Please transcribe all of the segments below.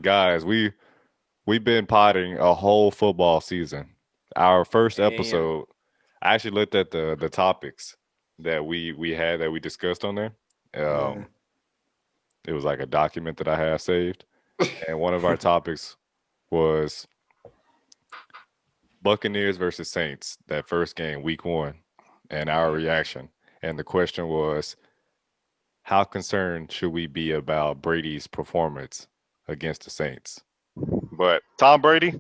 Guys, we've been potting a whole football season. Our first Damn. episode, I actually looked at the topics that we had that we discussed on there. Yeah. Um, it was like a document that I have saved, and one of our topics was Buccaneers versus Saints, that first game, week one, and our reaction. And the question was, how concerned should we be about Brady's performance against the Saints? But Tom Brady,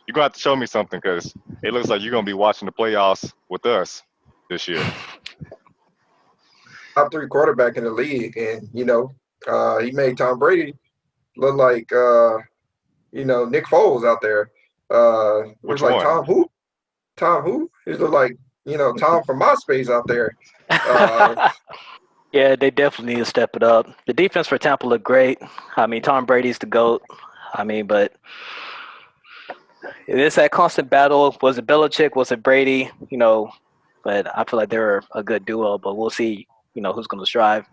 you're gonna have to show me something because it looks like you're gonna be watching the playoffs with us this year. Top three quarterback in the league, and he made Tom Brady look like Nick Foles out there. It was Which like one? Tom who? Tom who? He looked like Tom from MySpace out there. Uh, Yeah, they definitely need to step it up. The defense for Tampa looked great. I mean, Tom Brady's the GOAT. I mean, but it's that constant battle. Was it Belichick? Was it Brady? But I feel like they're a good duo, but we'll see, who's going to strive.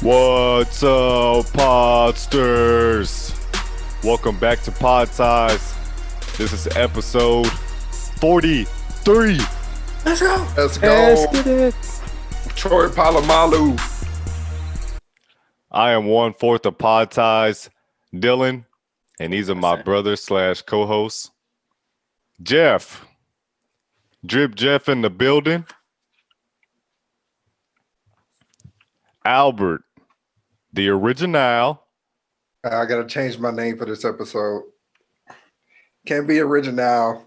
What's up, Podsters? Welcome back to Pod Size. This is episode 43. let's go. Let's get it. Troy Polamalu. I am 1/4 of Pod Ties, Dylan, and these are my brothers slash co-hosts. Jeff. Drip Jeff in the building. Albert, the original. I gotta change my name for this episode. Can't be original.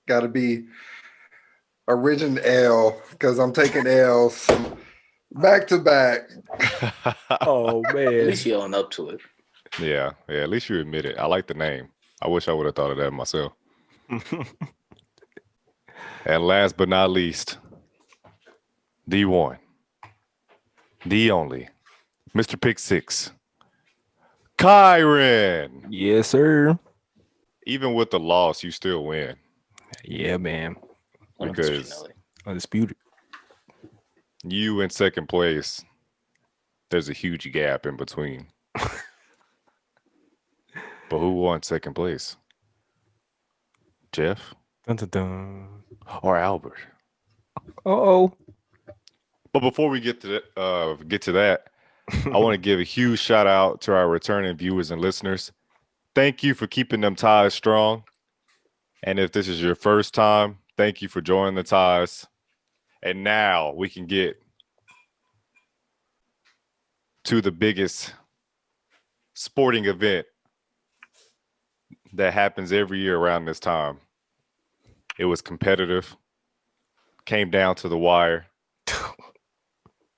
Gotta be original because I'm taking L's back to back. Oh, At man. least you own up to it. Yeah, at least you admit it. I like the name. I wish I would have thought of that myself. And last but not least, the one, the only, Mr. Pick Six, Kyron. Yes, sir. Even with the loss, you still win Yeah, man. because Undisputed. you in second place, there's a huge gap in between. But who won second place? Jeff Dun, dun, dun. or Albert? Uh-oh. But before we get to that, I want to give a huge shout out to our returning viewers and listeners. Thank you for keeping them ties strong. And if this is your first time, thank you for joining the ties. And now we can get to the biggest sporting event that happens every year around this time. It was competitive, came down to the wire.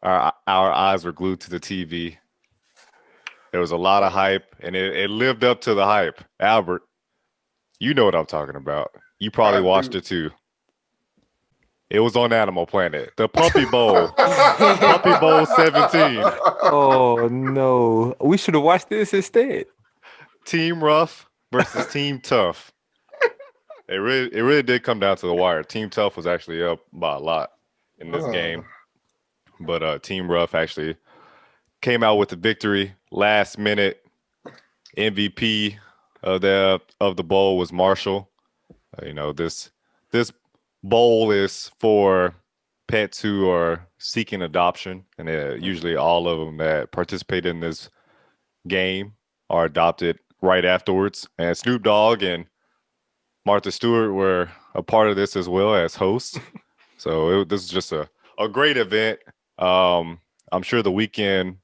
Our eyes were glued to the TV. There was a lot of hype, and it lived up to the hype. Albert, you know what I'm talking about. You probably watched it too. It was on Animal Planet, the Puppy Bowl, Puppy Bowl 17. Oh, no. We should have watched this instead. Team Rough versus Team Tough. It really did come down to the wire. Team Tough was actually up by a lot in this game. But Team Rough actually came out with the victory. Last minute MVP of the bowl was Marshall. This bowl is for pets who are seeking adoption, and usually all of them that participate in this game are adopted right afterwards. And Snoop Dogg and Martha Stewart were a part of this as well as hosts. So this is just a great event. I'm sure the weekend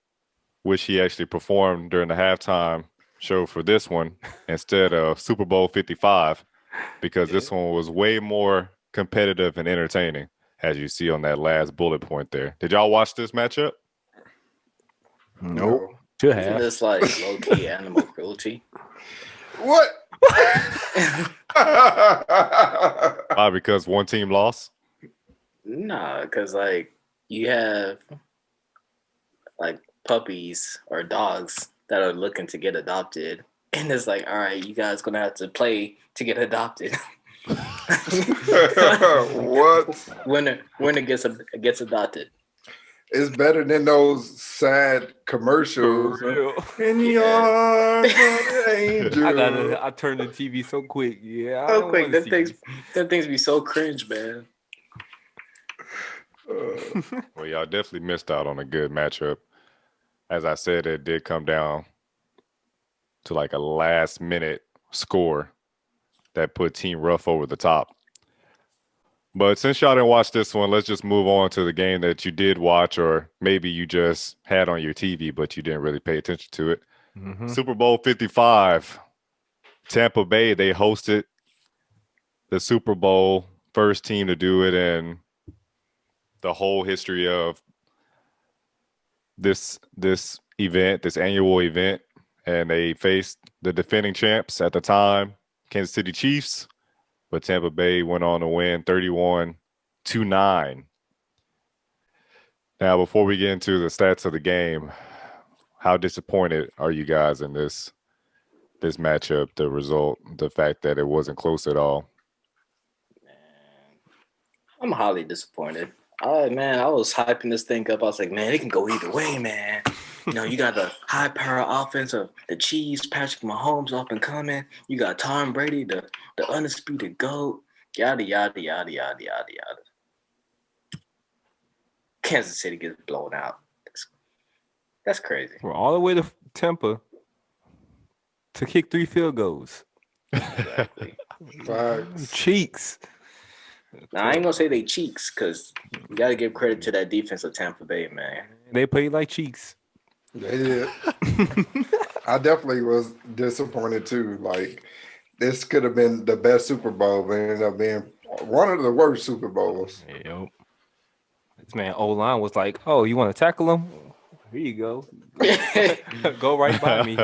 wish he actually performed during the halftime show for this one instead of Super Bowl 55, because this one was way more competitive and entertaining, as you see on that last bullet point there. Did y'all watch this matchup? Nope. Should Isn't have. this like low key animal cruelty? What? Why? Because one team lost? Nah, because like you have like puppies or dogs that are looking to get adopted, and it's like, all right, you guys gonna have to play to get adopted. What? Winner gets adopted. It's better than those sad commercials. For real. In the Yeah. arms of an angel. I turned the TV so quick. Yeah, I So don't quick, want to see them things be so cringe, man. Well, y'all definitely missed out on a good matchup. As I said, it did come down to like a last minute score that put Team Rough over the top. But since y'all didn't watch this one, let's just move on to the game that you did watch, or maybe you just had on your TV, but you didn't really pay attention to it. Mhm. Super Bowl 55, Tampa Bay, they hosted the Super Bowl, first team to do it in the whole history of this event, this annual event, and they faced the defending champs at the time, Kansas City Chiefs, but Tampa Bay went on to win 31-9. Now, before we get into the stats of the game, how disappointed are you guys in this matchup, the result, the fact that it wasn't close at all? I'm highly disappointed. I was hyping this thing up. I was like, man, it can go either way, man. You know, you got the high power offense of the Chiefs, Patrick Mahomes up and coming. You got Tom Brady, the undisputed GOAT, yada, yada, yada, yada, yada, yada. Kansas City gets blown out. That's crazy. We're all the way to Tampa to kick 3 field goals. Exactly. Facts. Cheeks. Now, I ain't going to say they cheeks because you got to give credit to that defense of Tampa Bay, man. They played like cheeks. They did. I definitely was disappointed too. Like, this could have been the best Super Bowl, but it ended up being one of the worst Super Bowls. Yep. This man O-line was like, "Oh, you want to tackle him? Here you go. Go right by me."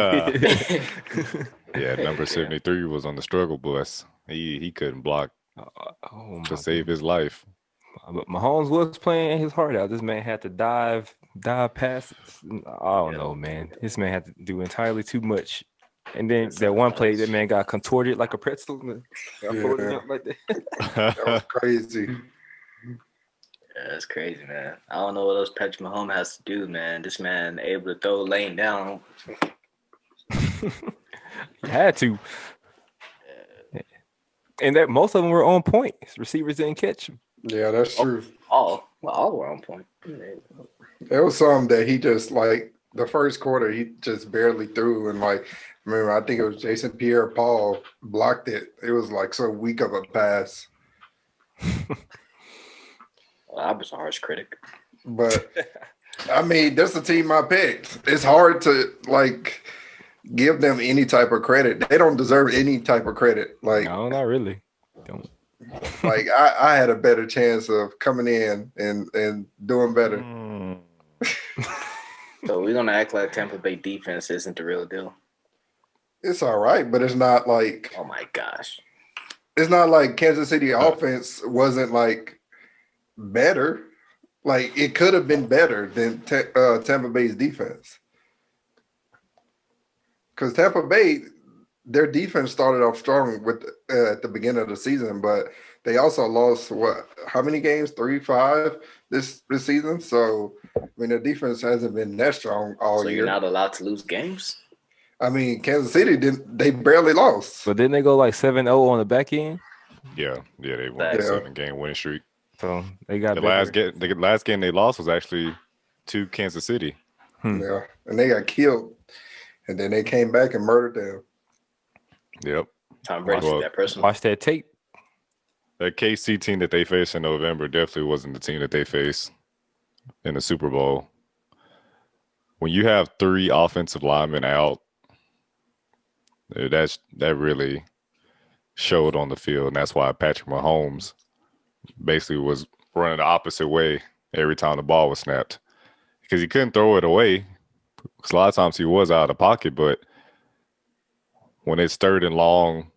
Yeah, number 73 was on the struggle bus. He couldn't block Oh to my save his life. But Mahomes was playing his heart out. This man had to dive past. I don't know, man. This man had to do entirely too much. And then that one play, that man got contorted like a pretzel. Got folded up like that. That was crazy. Yeah, that's crazy, man. I don't know what else Patrick Mahomes has to do, man. This man able to throw laying down. He had to. And that most of them were on point. His receivers didn't catch him. Yeah, that's true. All were on point. There was some that he just, like, the first quarter, he just barely threw. And, like, remember, I think it was Jason Pierre-Paul blocked it. It was, like, so weak of a pass. Well, I was a harsh critic. But, I mean, that's the team I picked. It's hard to, like, give them any type of credit. They don't deserve any type of credit. Like, No, not really. Don't. like I had a better chance of coming in and doing better. So we're gonna act like Tampa Bay defense isn't the real deal. It's all right, but it's not like Oh my gosh. Kansas City offense wasn't like better. Like, it could have been better than Tampa Bay's defense. Because Tampa Bay, their defense started off strong with at the beginning of the season, but they also lost how many games? 3-5 this season. So, I mean, their defense hasn't been that strong all So year. you're not allowed to lose games? I mean, Kansas City they barely lost. But didn't they go like 7-0 on the back end? Yeah, they won a Yeah. 7-game winning streak. So they got The better. last game they lost was actually to Kansas City. Yeah, and they got killed, and then they came back and murdered them. Yep. Tom Brady Well, did that personal. Watch that tape. That KC team that they faced in November definitely wasn't the team that they faced in the Super Bowl. When you have 3 offensive linemen out, that really showed on the field, and that's why Patrick Mahomes basically was running the opposite way every time the ball was snapped, because he couldn't throw it away. Because a lot of times he was out of the pocket, but when it's 3rd and long,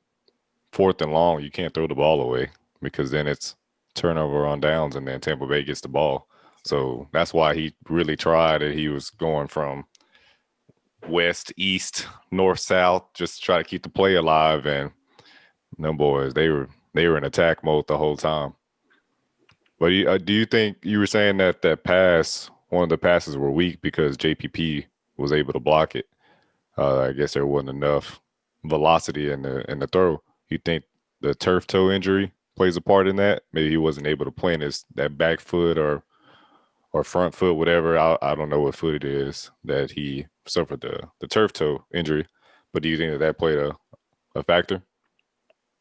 4th and long, you can't throw the ball away, because then it's turnover on downs, and then Tampa Bay gets the ball. So that's why he really tried it. He was going from west, east, north, south, just to try to keep the play alive. And them boys, they were in attack mode the whole time. But do you think you were saying that one of the passes were weak because JPP was able to block it? I guess there wasn't enough velocity in the throw. You think the turf toe injury plays a part in that? Maybe he wasn't able to plant that back foot or front foot, whatever. I don't know what foot it is that he suffered the turf toe injury. But do you think that played a factor?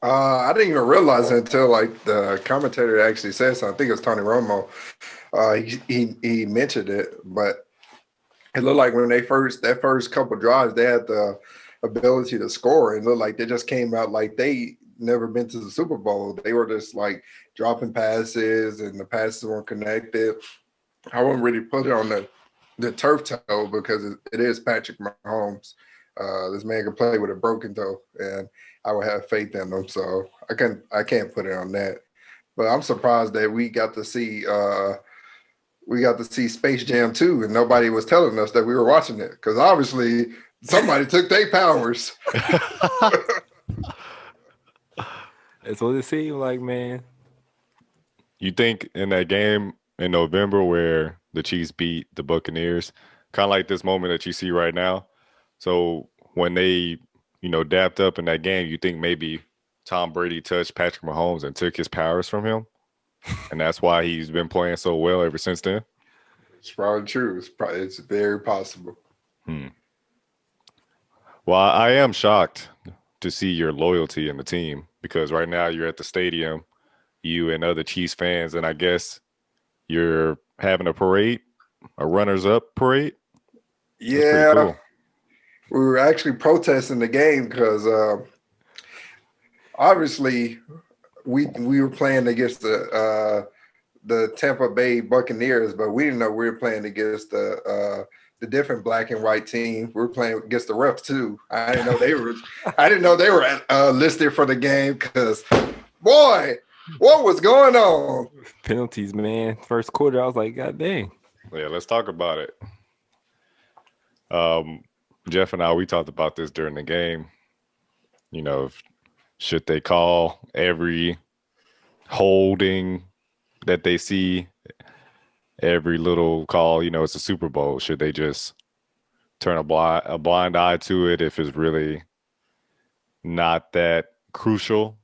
I didn't even realize it until like the commentator actually said something. I think it was Tony Romo. He mentioned it, but it looked like when that first couple drives, they had the ability to score. It looked like they just came out like they never been to the Super Bowl. They were just like dropping passes, and the passes weren't connected. I wouldn't really put it on the turf toe because it is Patrick Mahomes. This man can play with a broken toe, and I would have faith in him. So I can't put it on that. But I'm surprised that we got to see Space Jam 2 and nobody was telling us that we were watching it because obviously somebody took their powers. That's what it seemed like, man. You think in that game in November where the Chiefs beat the Buccaneers, kind of like this moment that you see right now. So when they, dapped up in that game, you think maybe Tom Brady touched Patrick Mahomes and took his powers from him? And that's why he's been playing so well ever since then? It's probably true. It's very possible. Well, I am shocked to see your loyalty in the team because right now you're at the stadium, you and other Chiefs fans, and I guess you're having a parade, a runners-up parade. Yeah, cool. We were actually protesting the game because obviously we were playing against the Tampa Bay Buccaneers, but we didn't know we were playing against the different black and white team. We were playing against the refs too. I didn't know they were listed for the game because, boy, what was going on? Penalties, man. First quarter, I was like, God dang. Yeah, let's talk about it. Jeff and I, we talked about this during the game. Should they call every holding that they see, every little call? It's a Super Bowl. Should they just turn a blind eye to it if it's really not that crucial?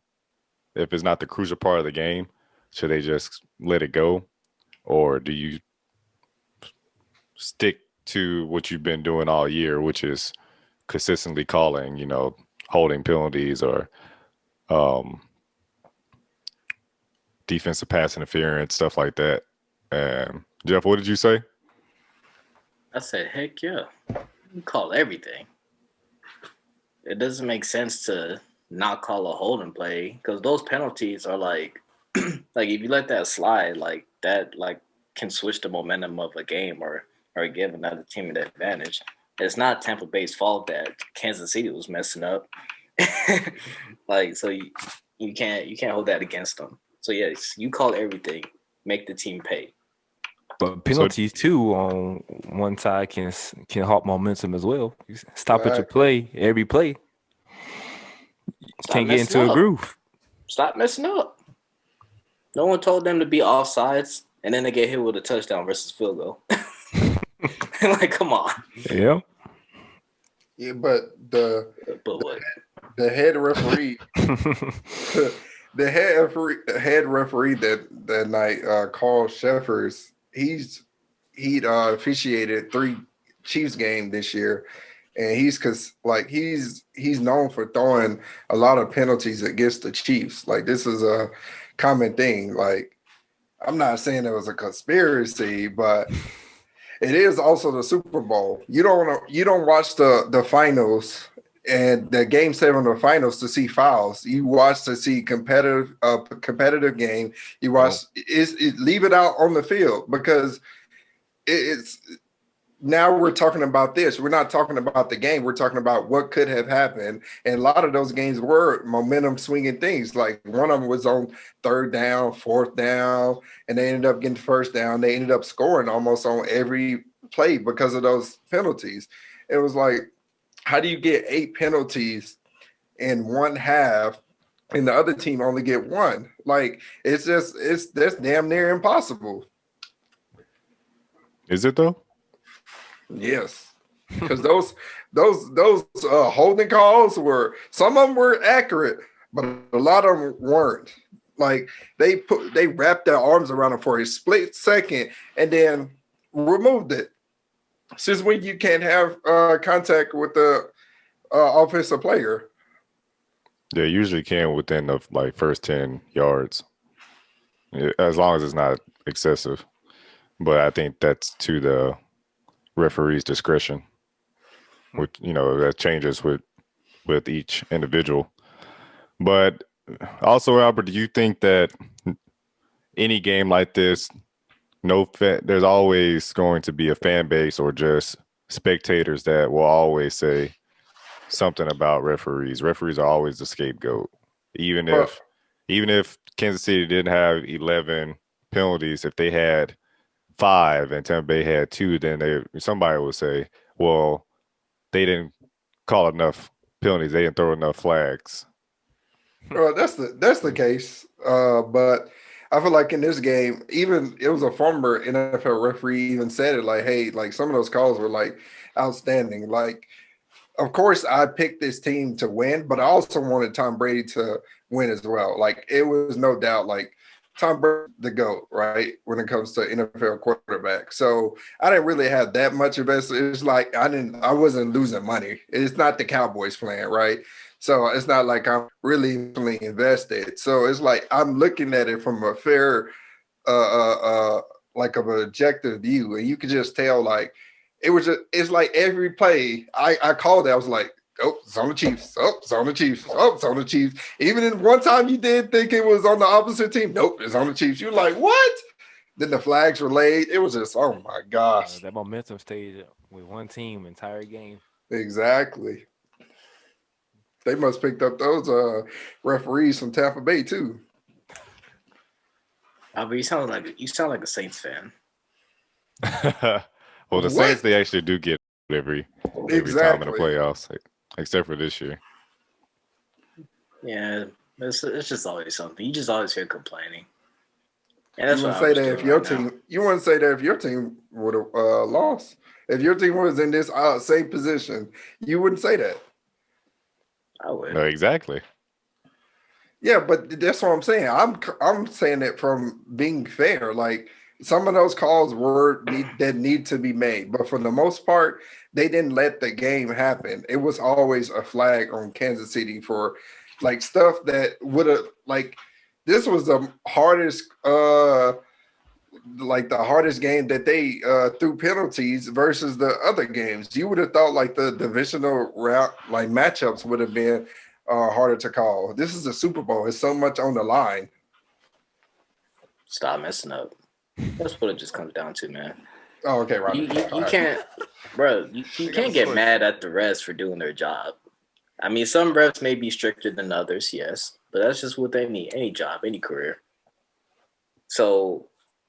If it's not the crucial part of the game, should they just let it go? Or do you stick to what you've been doing all year, which is consistently calling, holding penalties or defensive pass interference, stuff like that? Jeff, what did you say? I said, heck yeah. You call everything. It doesn't make sense to not call a holding play because those penalties are like if you let that slide, like that, like can switch the momentum of a game or give another team an advantage. It's not Tampa Bay's fault that Kansas City was messing up. So you can't hold that against them. So yes, you call everything, make the team pay. But penalties too on one side can halt momentum as well. You stop at your play, every play. Can't get into a groove. Stop messing up. No one told them to be offsides, and then they get hit with a touchdown versus field goal. Like, come on. Yeah. Yeah, but what? The head referee, the head referee that night, Carl Sheffers, he'd officiated 3 Chiefs games this year, and he's known for throwing a lot of penalties against the Chiefs. Like, this is a common thing. Like, I'm not saying it was a conspiracy, but it is also the Super Bowl. You don't watch the finals and the Game 7 of the finals to see fouls. You watch to see competitive game. You watch leave it out on the field because it's now we're talking about this. We're not talking about the game. We're talking about what could have happened. And a lot of those games were momentum swinging things. Like one of them was on 3rd down, 4th down, and they ended up getting 1st down. They ended up scoring almost on every play because of those penalties. It was like, how do you get 8 penalties in one half and the other team only get one? Like, that's damn near impossible. Is it though? Yes. Because those holding calls some of them were accurate, but a lot of them weren't. Like they wrapped their arms around it for a split second and then removed it. Since when you can't have contact with the offensive player? Yeah, usually can within the first 10 yards, as long as it's not excessive. But I think that's to the referee's discretion, which that changes with each individual. But also, Albert, do you think that any game like this, there's always going to be a fan base or just spectators that will always say something about referees? Referees are always the scapegoat, even Well, if Kansas City didn't have 11 penalties, if they had 5 and Tampa Bay had 2, then somebody would say, well, they didn't call enough penalties, they didn't throw enough flags. well, that's the case. But I feel like in this game, even it was a former NFL referee even said it like, hey, like some of those calls were like outstanding. Like, of course, I picked this team to win, but I also wanted Tom Brady to win as well. Like, it was no doubt like Tom Brady the GOAT, right? When it comes to NFL quarterback. So I didn't really have that much of it. It's like I wasn't losing money. It's not the Cowboys playing, right? So it's not like I'm really invested. So it's like I'm looking at it from a fair like of an objective view. And you could just tell like it's like every play I called it, I was like, oh, it's on the Chiefs. Oh, it's on the Chiefs. Oh, it's on the Chiefs. Even in one time you did think it was on the opposite team. Nope, it's on the Chiefs. You're like, what? Then the flags were laid. It was just, oh my gosh. That momentum stayed with one team entire game. Exactly. They must picked up those referees from Tampa Bay too. But you sound like a Saints fan. Well, the Saints, they actually do get every time in the playoffs, except for this year. Yeah, it's just always something. You just always hear complaining. And that's you what wouldn't say that if your team. You wouldn't say that if your team would have lost. If your team was in this same position, you wouldn't say that. I would. No, exactly. Yeah, but that's what I'm saying. I'm saying it from being fair. Like some of those calls need to be made, but for the most part, they didn't let the game happen. It was always a flag on Kansas City for like stuff that would have like this was the hardest the hardest game that they threw penalties versus the other games. You would have thought like the divisional route like matchups would have been harder to call. This is a Super Bowl. It's so much on the line. Stop messing up. That's what it just comes down to, man. Oh, okay, right. You can't, bro. You can't get mad at the refs for doing their job. I mean, some refs may be stricter than others, yes, but that's just what they need. Any job, any career. So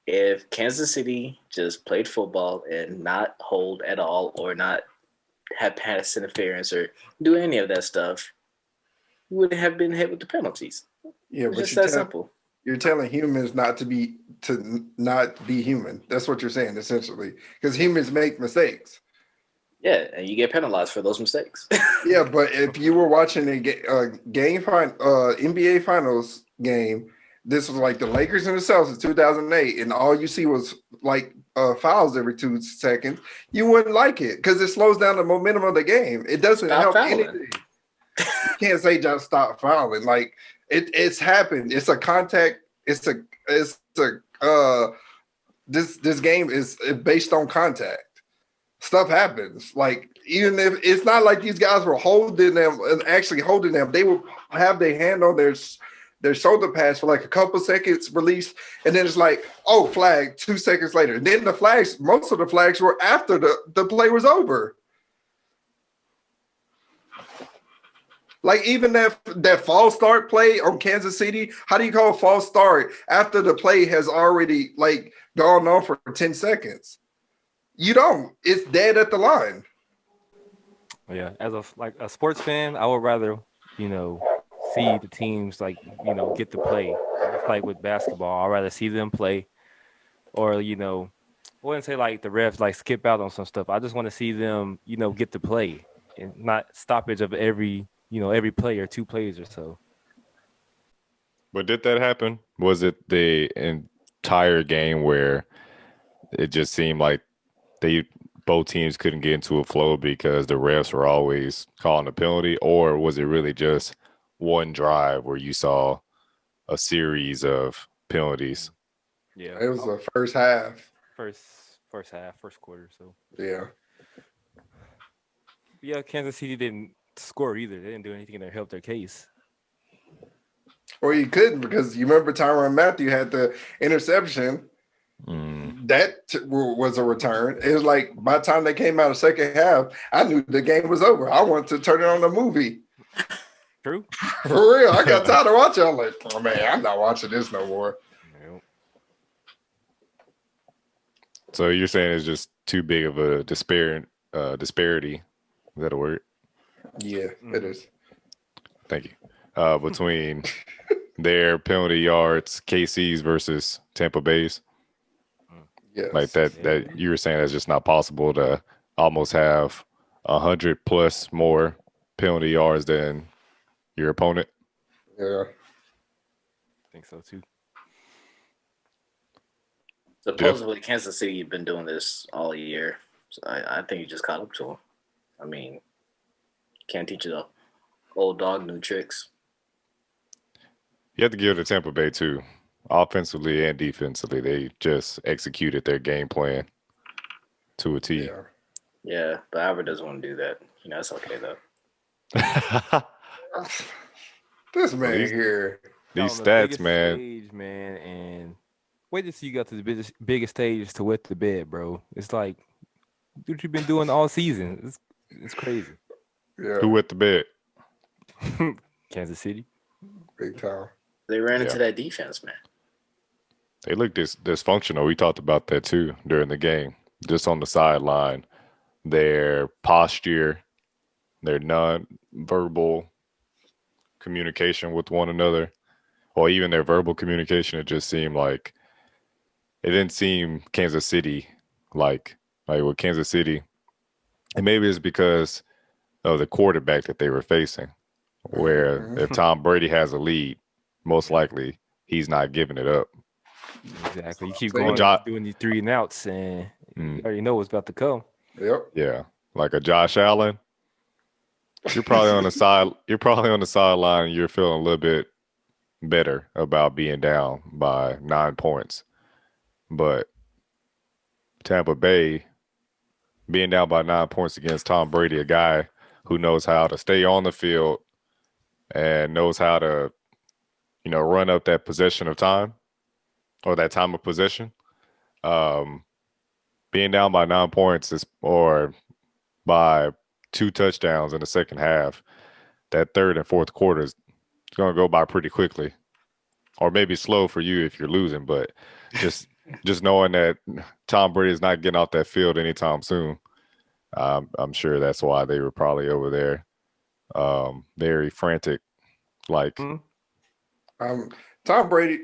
if Kansas City just played football and not hold at all or not have pass interference or do any of that stuff, you wouldn't have been hit with the penalties. Yeah, it's just that simple. You're telling humans not to be human. That's what you're saying, essentially. Because humans make mistakes. Yeah, and you get penalized for those mistakes. Yeah, but if you were watching a NBA Finals game, this was like the Lakers and the Celtics in 2008, and all you see was like fouls every 2 seconds, you wouldn't like it because it slows down the momentum of the game. It doesn't help anything. You can't say just stop fouling. Like it's happened. It's a contact. This game is based on contact. Stuff happens. Like even if it's not like these guys were holding them and actually holding them, they would have their hand on their shoulder pads for like a couple seconds, release, and then it's like, oh, flag 2 seconds later. And then most of the flags were after the play was over. Like even that false start play on Kansas City, how do you call a false start after the play has already like gone on for 10 seconds? You don't. It's dead at the line. Yeah, as a sports fan, I would rather see the teams get to play. Just like with basketball, I'd rather see them play, or I wouldn't say like the refs like skip out on some stuff. I just want to see them get to play and not stoppage of every player, 2 plays or so. But did that happen? Was it the entire game where it just seemed like they both teams couldn't get into a flow because the refs were always calling a penalty, or was it really just one drive where you saw a series of penalties? Yeah, It was the first half. first half, first quarter. So Yeah. yeah, Kansas City didn't score either. They didn't do anything to help their case. Or you couldn't because you remember Tyrann Matthew had the interception. That was a return. It was like by the time they came out of second half, I knew the game was over. I wanted to turn it on the movie. True. For real. I got tired of watching. I'm like, oh man, I'm not watching this no more. Nope. So you're saying it's just too big of a disparity. Is that a word? Yeah, it is. Thank you. Between their penalty yards, KC's versus Tampa Bay's. Yes. Like that you were saying that's just not possible to almost have 100 plus more penalty yards than your opponent. Yeah. I think so too. Supposedly, Kansas City been doing this all year. So I think you just caught up to them. I mean, can't teach the old dog new tricks. You have to give it to Tampa Bay too. Offensively and defensively, they just executed their game plan to a T. Yeah, but Albert doesn't want to do that. It's okay though. This man here. These on stats, biggest man. Stage, man, and wait till you got to the biggest stage to wet the bed, bro. It's like what you been doing all season. It's crazy. Yeah. Who wet the bed? Kansas City. Big time. They ran into that defense, man. They look dysfunctional. We talked about that too during the game. Just on the sideline, their posture, their non-verbal communication with one another, or even their verbal communication, it just seemed like it didn't seem Kansas City like with Kansas City. And maybe it's because of the quarterback that they were facing, where if Tom Brady has a lead, most likely he's not giving it up. Exactly. You keep going doing these 3 and outs, and you already know what's about to come. Yep. Yeah, like a Josh Allen. You're probably on the side. You're probably on the sideline. And you're feeling a little bit better about being down by 9 points, but Tampa Bay being down by 9 points against Tom Brady, a guy who knows how to stay on the field and knows how to, run up that possession of time or that time of possession. Being down by 9 points or by 2 touchdowns in the second half, that third and fourth quarter is going to go by pretty quickly, or maybe slow for you if you're losing, but just knowing that Tom Brady is not getting off that field anytime soon. I'm sure that's why they were probably over there, very frantic. Like Tom Brady,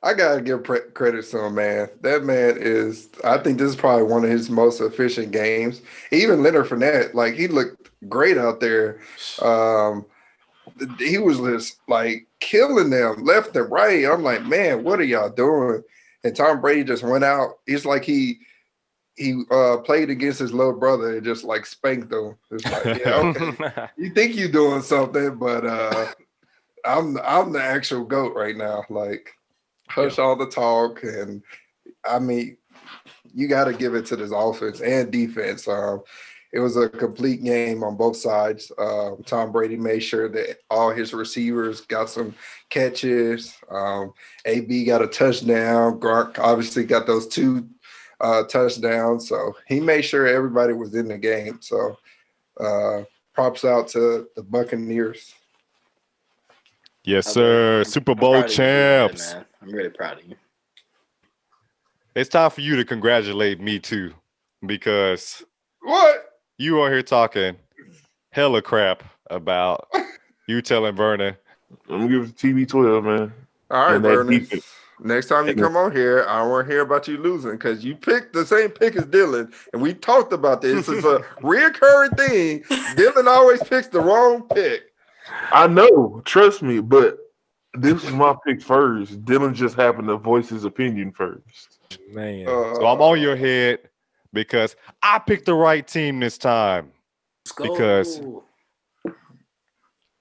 I gotta give credit to him, man. That man is. I think this is probably one of his most efficient games. Even Leonard Fournette, like he looked great out there. He was just like killing them left and right. I'm like, man, what are y'all doing? And Tom Brady just went out. It's like he played against his little brother and just like spanked him. It's like, yeah, okay. You think you're doing something, but I'm the actual GOAT right now. Like, hush all the talk. And I mean, you got to give it to this offense and defense. It was a complete game on both sides. Tom Brady made sure that all his receivers got some catches. AB got a touchdown. Gronk obviously got those 2 touchdowns. So he made sure everybody was in the game. So props out to the Buccaneers. Yes, sir. Super Bowl champs. Man. I'm really proud of you. It's time for you to congratulate me too, because what? You are here talking hella crap about you telling Vernon. Let me give it to TB12, man. All right, And that Vernon. defense. Next time you And come on here, I don't want to hear about you losing because you picked the same pick as Dylan, and we talked about this. It's a reoccurring thing. Dylan always picks the wrong pick. I know, trust me, but this was my pick first. Dylan just happened to voice his opinion first. Man. So I'm on your head because I picked the right team this time. Let's go. Because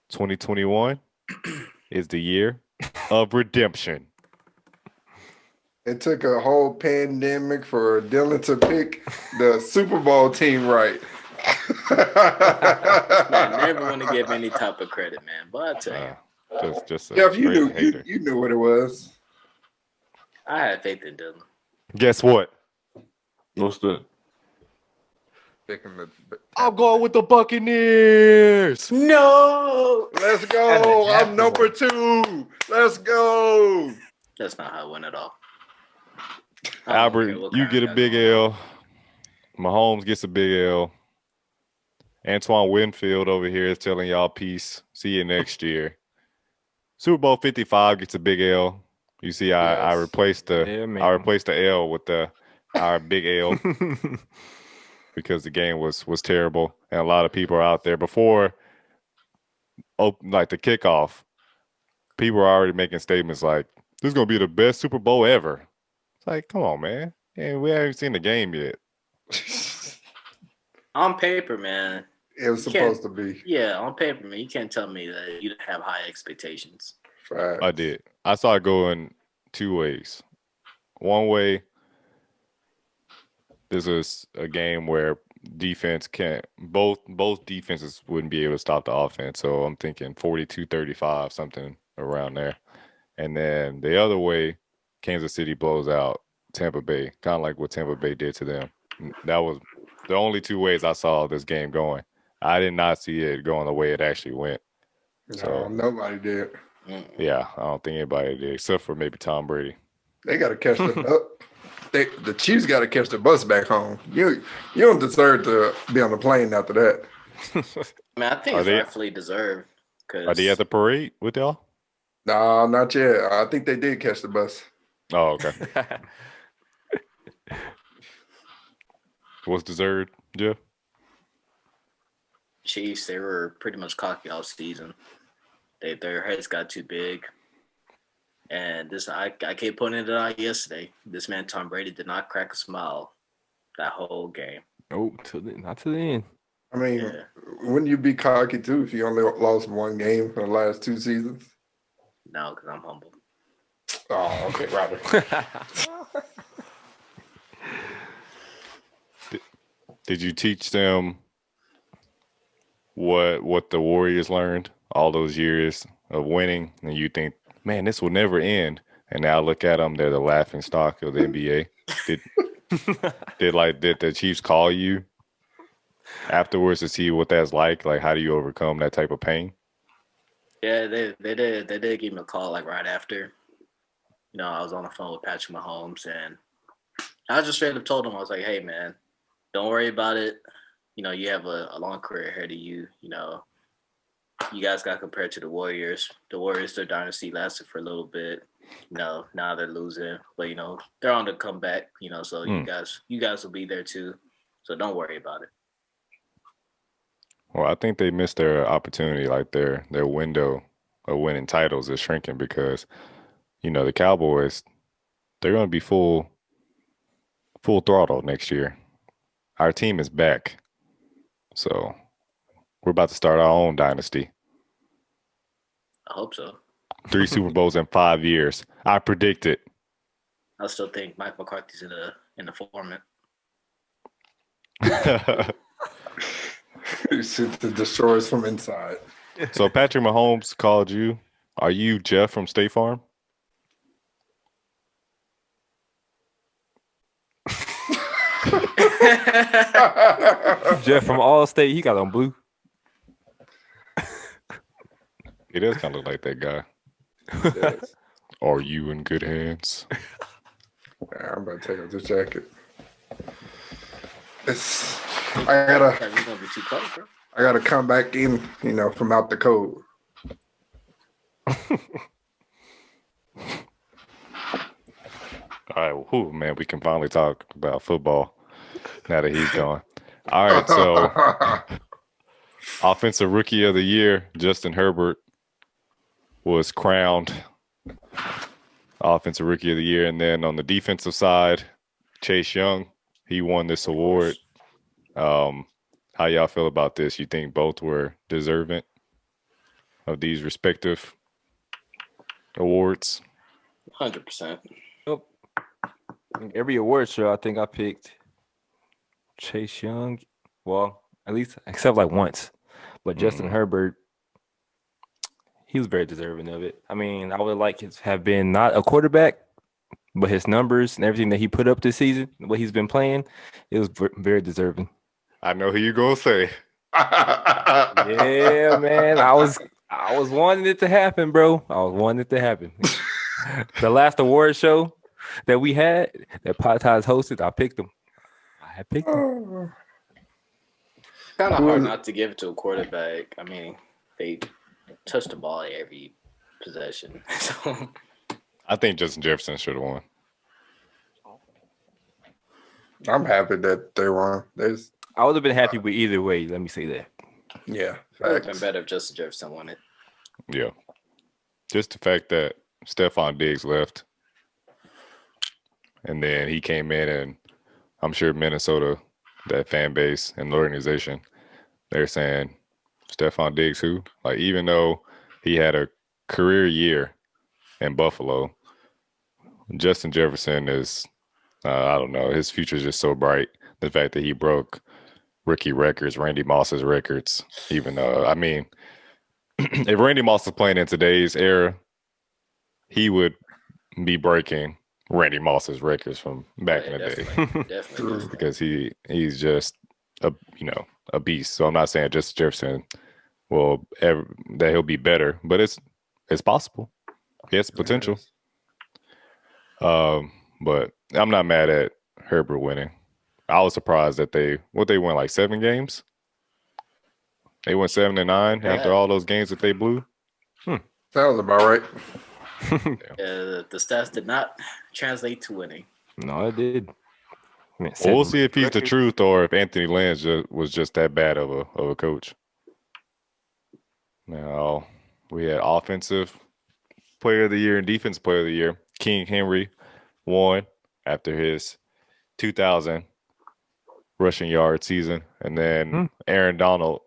2021 is the year of redemption. It took a whole pandemic for Dylan to pick the Super Bowl team right. Man, never want to give any type of credit, man. But I tell you, Just a Jeff, you straight knew hater. you knew what it was. I had faith in Dylan. Guess what? What's that? Picking the I'm going with the Buccaneers. No, Let's go. I'm number 2. Let's go. that's not how it went at all. I don't care Albert, what you kind get a of big guy going L. Mahomes gets a big L. Antoine Winfield over here is telling y'all peace. See you next year. Super Bowl 55 gets a big L. You see, I Yes. replaced the Yeah, man. I replaced the L with our big L because the game was terrible, and a lot of people are out there before like the kickoff. People are already making statements like, "This is gonna be the best Super Bowl ever." It's like, come on, man, and we haven't seen the game yet. On paper, man. It was You can't- supposed to be. Yeah, on paper, man. You can't tell me that you have high expectations. Facts. I did. I saw it going 2 ways. One way, this is a game where defense can't both defenses wouldn't be able to stop the offense. So I'm thinking 42-35, something around there. And then the other way, Kansas City blows out Tampa Bay, kind of like what Tampa Bay did to them. That was the only 2 ways I saw this game going. I did not see it going the way it actually went. No, nobody did. Yeah, I don't think anybody did, except for maybe Tom Brady. They got to catch the Chiefs got to catch the bus back home. You don't deserve to be on the plane after that. I mean, I think Are it's they- rightfully deserved. Are they at the parade with y'all? No, not yet. I think they did catch the bus. Oh, okay. What's deserved, Jeff? Chiefs, they were pretty much cocky all season. Their heads got too big. And this, I kept putting it out yesterday. This man, Tom Brady, did not crack a smile that whole game. Oh, not to the end. I mean, Yeah. wouldn't you be cocky too if you only lost one game for the last 2 seasons? No, because I'm humble. Oh, okay, Robert. Did you teach them what the Warriors learned all those years of winning? And you think, man, this will never end. And now look at them; they're the laughing stock of the NBA. Did the Chiefs call you afterwards to see what that's like? Like, how do you overcome that type of pain? Yeah, they did give me a call like right after. You know, I was on the phone with Patrick Mahomes, and I just straight up told him, I was like, hey, man, don't worry about it. You know, you have a long career ahead of you. You know, you guys got compared to the Warriors. The Warriors, their dynasty lasted for a little bit. You know, now they're losing, but you know they're on the comeback. You know, so you guys will be there too. So don't worry about it. Well, I think they missed their opportunity. Like their window of winning titles is shrinking because, you know, the Cowboys, they're going to be full throttle next year. Our team is back, so we're about to start our own dynasty. I hope so. 3 Super Bowls in 5 years. I predict it. I still think Mike McCarthy's in the format. To destroy us from inside. So Patrick Mahomes called you. Are you Jeff from State Farm? Jeff from Allstate, he got on blue. He does kind of look like that guy. Yes. Are you in good hands? I'm about to take off this jacket. I gotta It's gonna be too close, bro. I gotta come back in, from out the code. All right, whew, man, we can finally talk about football now that he's gone. All right, so offensive rookie of the year, Justin Herbert was crowned offensive rookie of the year, and then on the defensive side, Chase Young, he won this award. How y'all feel about this? You think both were deserving of these respective awards? 100%. Nope. Every award show, I think I picked Chase Young. Well, at least except like once. But Justin Herbert, he was very deserving of it. I mean, I would like to have been not a quarterback, but his numbers and everything that he put up this season, what he's been playing, it was very deserving. I know who you gonna say. Yeah, man. I was wanting it to happen, bro. I was wanting it to happen. The last award show that we had, that Potas hosted, I picked him. I had picked him. Kind of hard not to give it to a quarterback. I mean, they touch the ball every possession. So I think Justin Jefferson should have won. I'm happy that they won. I would have been happy with either way. Let me say that. Yeah, it would have been facts. better if Justin Jefferson won it. Yeah. Just the fact that Stephon Diggs left and then he came in, and I'm sure Minnesota, that fan base and the organization, they're saying, Stephon Diggs who? Like, even though he had a career year in Buffalo, Justin Jefferson is, I don't know, his future is just so bright. The fact that he broke rookie records, Randy Moss's records, even though, I mean, if Randy Moss was playing in today's era, he would be breaking Randy Moss's records from back in the day. Definitely. Because he's just a beast. So I'm not saying just Jefferson that he'll be better, but it's possible. He has potential. But I'm not mad at Herbert winning. I was surprised that they won like 7 games. They went 7-9 after all those games that they blew. Sounds about right. The stats did not translate to winning. No, it did. I mean, Well, we'll see if he's the truth or if Anthony Lynn was just that bad of a coach. Now, we had offensive player of the year and defensive player of the year. King Henry won after his 2,000 rushing yard season. And then Aaron Donald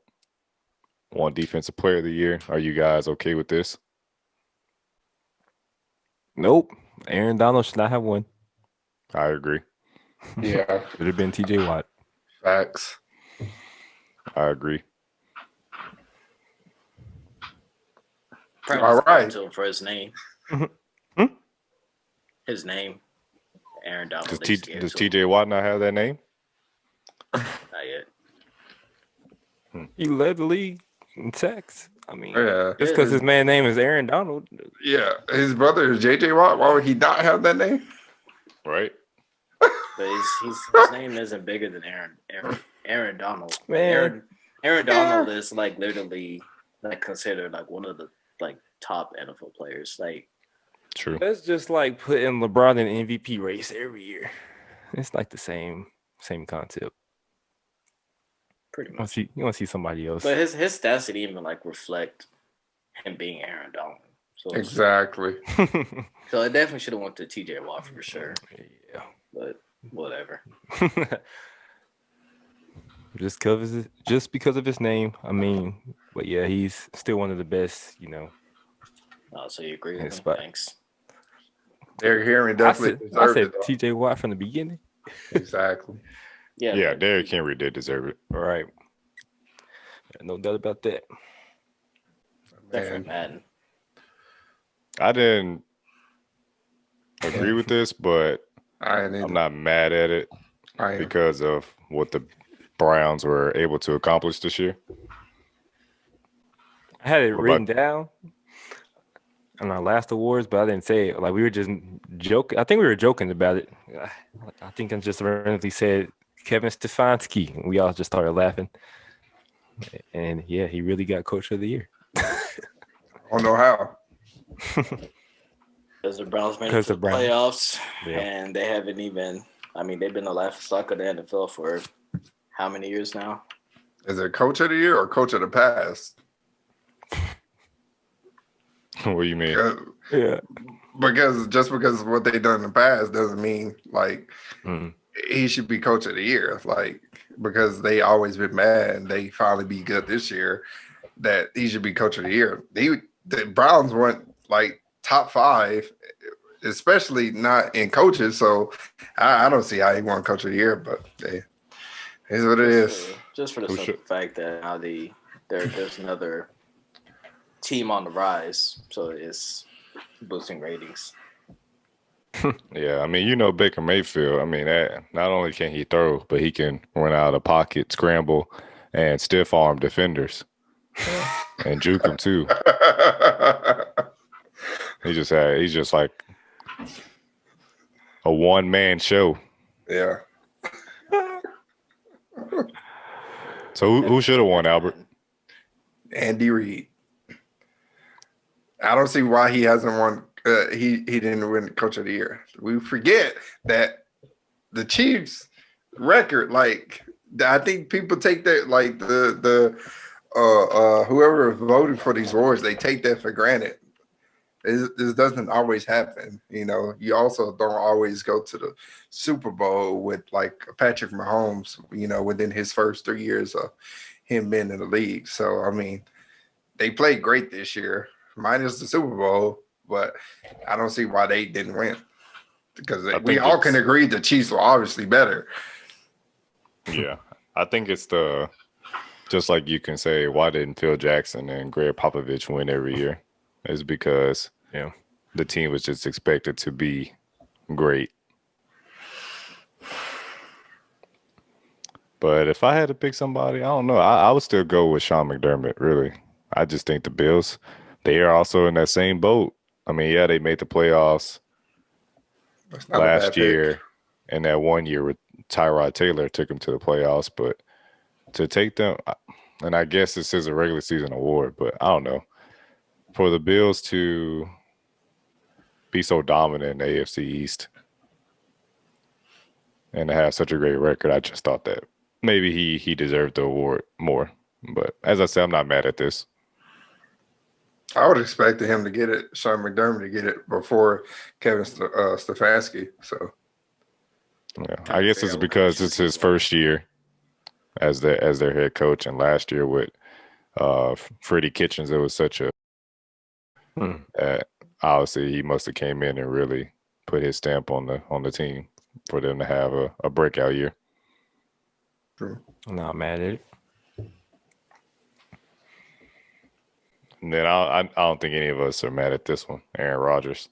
won defensive player of the year. Are you guys okay with this? Nope. Aaron Donald should not have won. I agree. Yeah. Should have been TJ Watt. Facts. I agree. All right. To him for his name. His name, Aaron Donald. Does TJ Watt not have that name? Not yet. He led the league in sacks. I mean, Yeah. just because his man's name is Aaron Donald. Yeah. His brother is JJ Watt. Why would he not have that name? Right. But his name isn't bigger than Aaron Donald. Man. Aaron Donald is like literally like considered like one of the like top NFL players. Like, True. That's just like putting LeBron in the MVP race every year. It's like the same concept. pretty much. You want to see somebody else. But his stats didn't even like reflect him being Aaron Donald. So Exactly. So it definitely should have went to TJ Watt for sure. Yeah. But whatever. just because of his name. I mean, but yeah, he's still one of the best, Oh, so you agree with me? spot. Thanks. Derrick Henry definitely I deserved said it. though. TJ Watt from the beginning. Exactly. Yeah, Derrick Henry did deserve it. All right. No doubt about that. Definitely Madden. I didn't agree with this, but I'm not mad at it because of what the Browns were able to accomplish this year. I had it written down on our last awards, but I didn't say it. Like, we were just joking. I think we were joking about it. I think I just randomly said Kevin Stefanski. We all just started laughing. And yeah, he really got Coach of the Year. I don't know how. Because the Browns made it Because to the the Browns. playoffs, Yeah. and they haven't even. I mean, they've been the laughing stock of the NFL for how many years now? Is it Coach of the Year or Coach of the Past? What do you mean? Yeah. Because what they done in the past doesn't mean like Mhm. he should be Coach of the Year. Like because they always been bad and they finally be good this year, that he should be Coach of the Year. The Browns went like top 5, especially not in coaches. So I don't see how he won Coach of the Year, but hey, it's what it is. Just for the Who simple should- fact that now there's another team on the rise, so it's boosting ratings. Yeah, I mean, Baker Mayfield. I mean, not only can he throw, but he can run out of the pocket, scramble, and stiff arm defenders, and juke them too. He's just like a one-man show. Yeah. So who should have won, Albert? Andy Reid. I don't see why he hasn't won. He didn't win Coach of the Year. We forget that the Chiefs record. Like I think people take that like the whoever voted for these awards, they take that for granted. This doesn't always happen. You also don't always go to the Super Bowl with like Patrick Mahomes. Within his first 3 years of him being in the league. So I mean, they played great this year, minus the Super Bowl, but I don't see why they didn't win. Because we all can agree the Chiefs were obviously better. Yeah, I think it's just like you can say, why didn't Phil Jackson and Greg Popovich win every year? It's because the team was just expected to be great. But if I had to pick somebody, I don't know. I would still go with Sean McDermott, really. I just think the Bills, they are also in that same boat. I mean, yeah, they made the playoffs That's not a last bad year, pick. and that 1 year with Tyrod Taylor took them to the playoffs. But to take them, and I guess this is a regular season award, but I don't know. For the Bills to be so dominant in the AFC East and to have such a great record, I just thought that maybe he deserved the award more. But as I said, I'm not mad at this. I would expect him to get it, Sean McDermott to get it before Kevin Stefanski. So Yeah, I guess it's because it's his first year as their head coach, and last year with Freddie Kitchens, it was such a obviously he must have came in and really put his stamp on the team for them to have a breakout year. true. I'm not mad at it. And then I don't think any of us are mad at this one. Aaron Rodgers.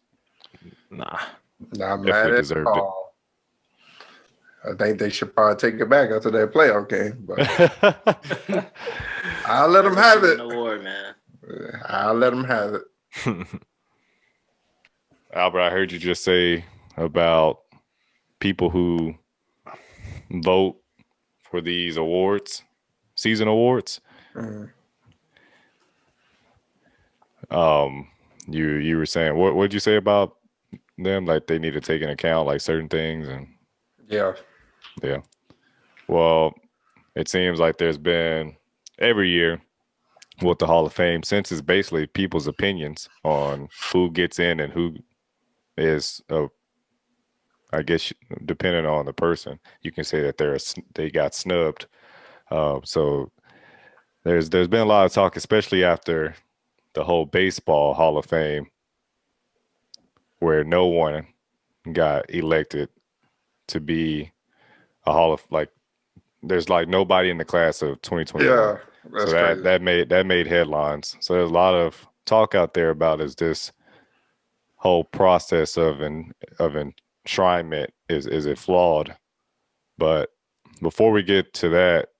Nah. Not mad Definitely at deserved it. all. I think they should probably take it back after that playoff game, but I'll let them have it. An award, man. I'll let them have it. Albert, I heard you just say about people who vote for these awards, season awards. Mhm. You were saying what'd you say about them? Like they need to take into account like certain things and Yeah. yeah. Well, it seems like there's been every year with the Hall of Fame, since it's basically people's opinions on who gets in and who is, I guess, depending on the person, you can say that they got snubbed. So there's been a lot of talk, especially after the whole baseball Hall of Fame, where no one got elected to be a Hall of there's like nobody in the class of 2021. Yeah. That's So crazy. that made headlines. So there's a lot of talk out there about is this whole process of enshrinement is it flawed? But before we get to that,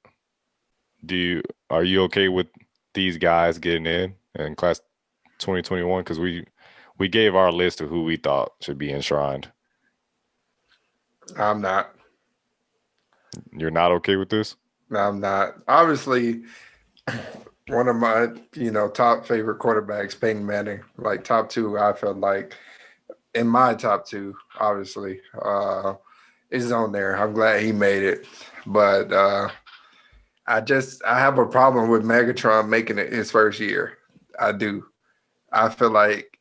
are you okay with these guys getting in class 2021? Because we gave our list of who we thought should be enshrined. I'm not. You're not okay with this? No, I'm not. Obviously, one of my top favorite quarterbacks, Peyton Manning, like top two. I felt like in my top two, obviously, is on there. I'm glad he made it, but I have a problem with Megatron making it his first year. I do. I feel like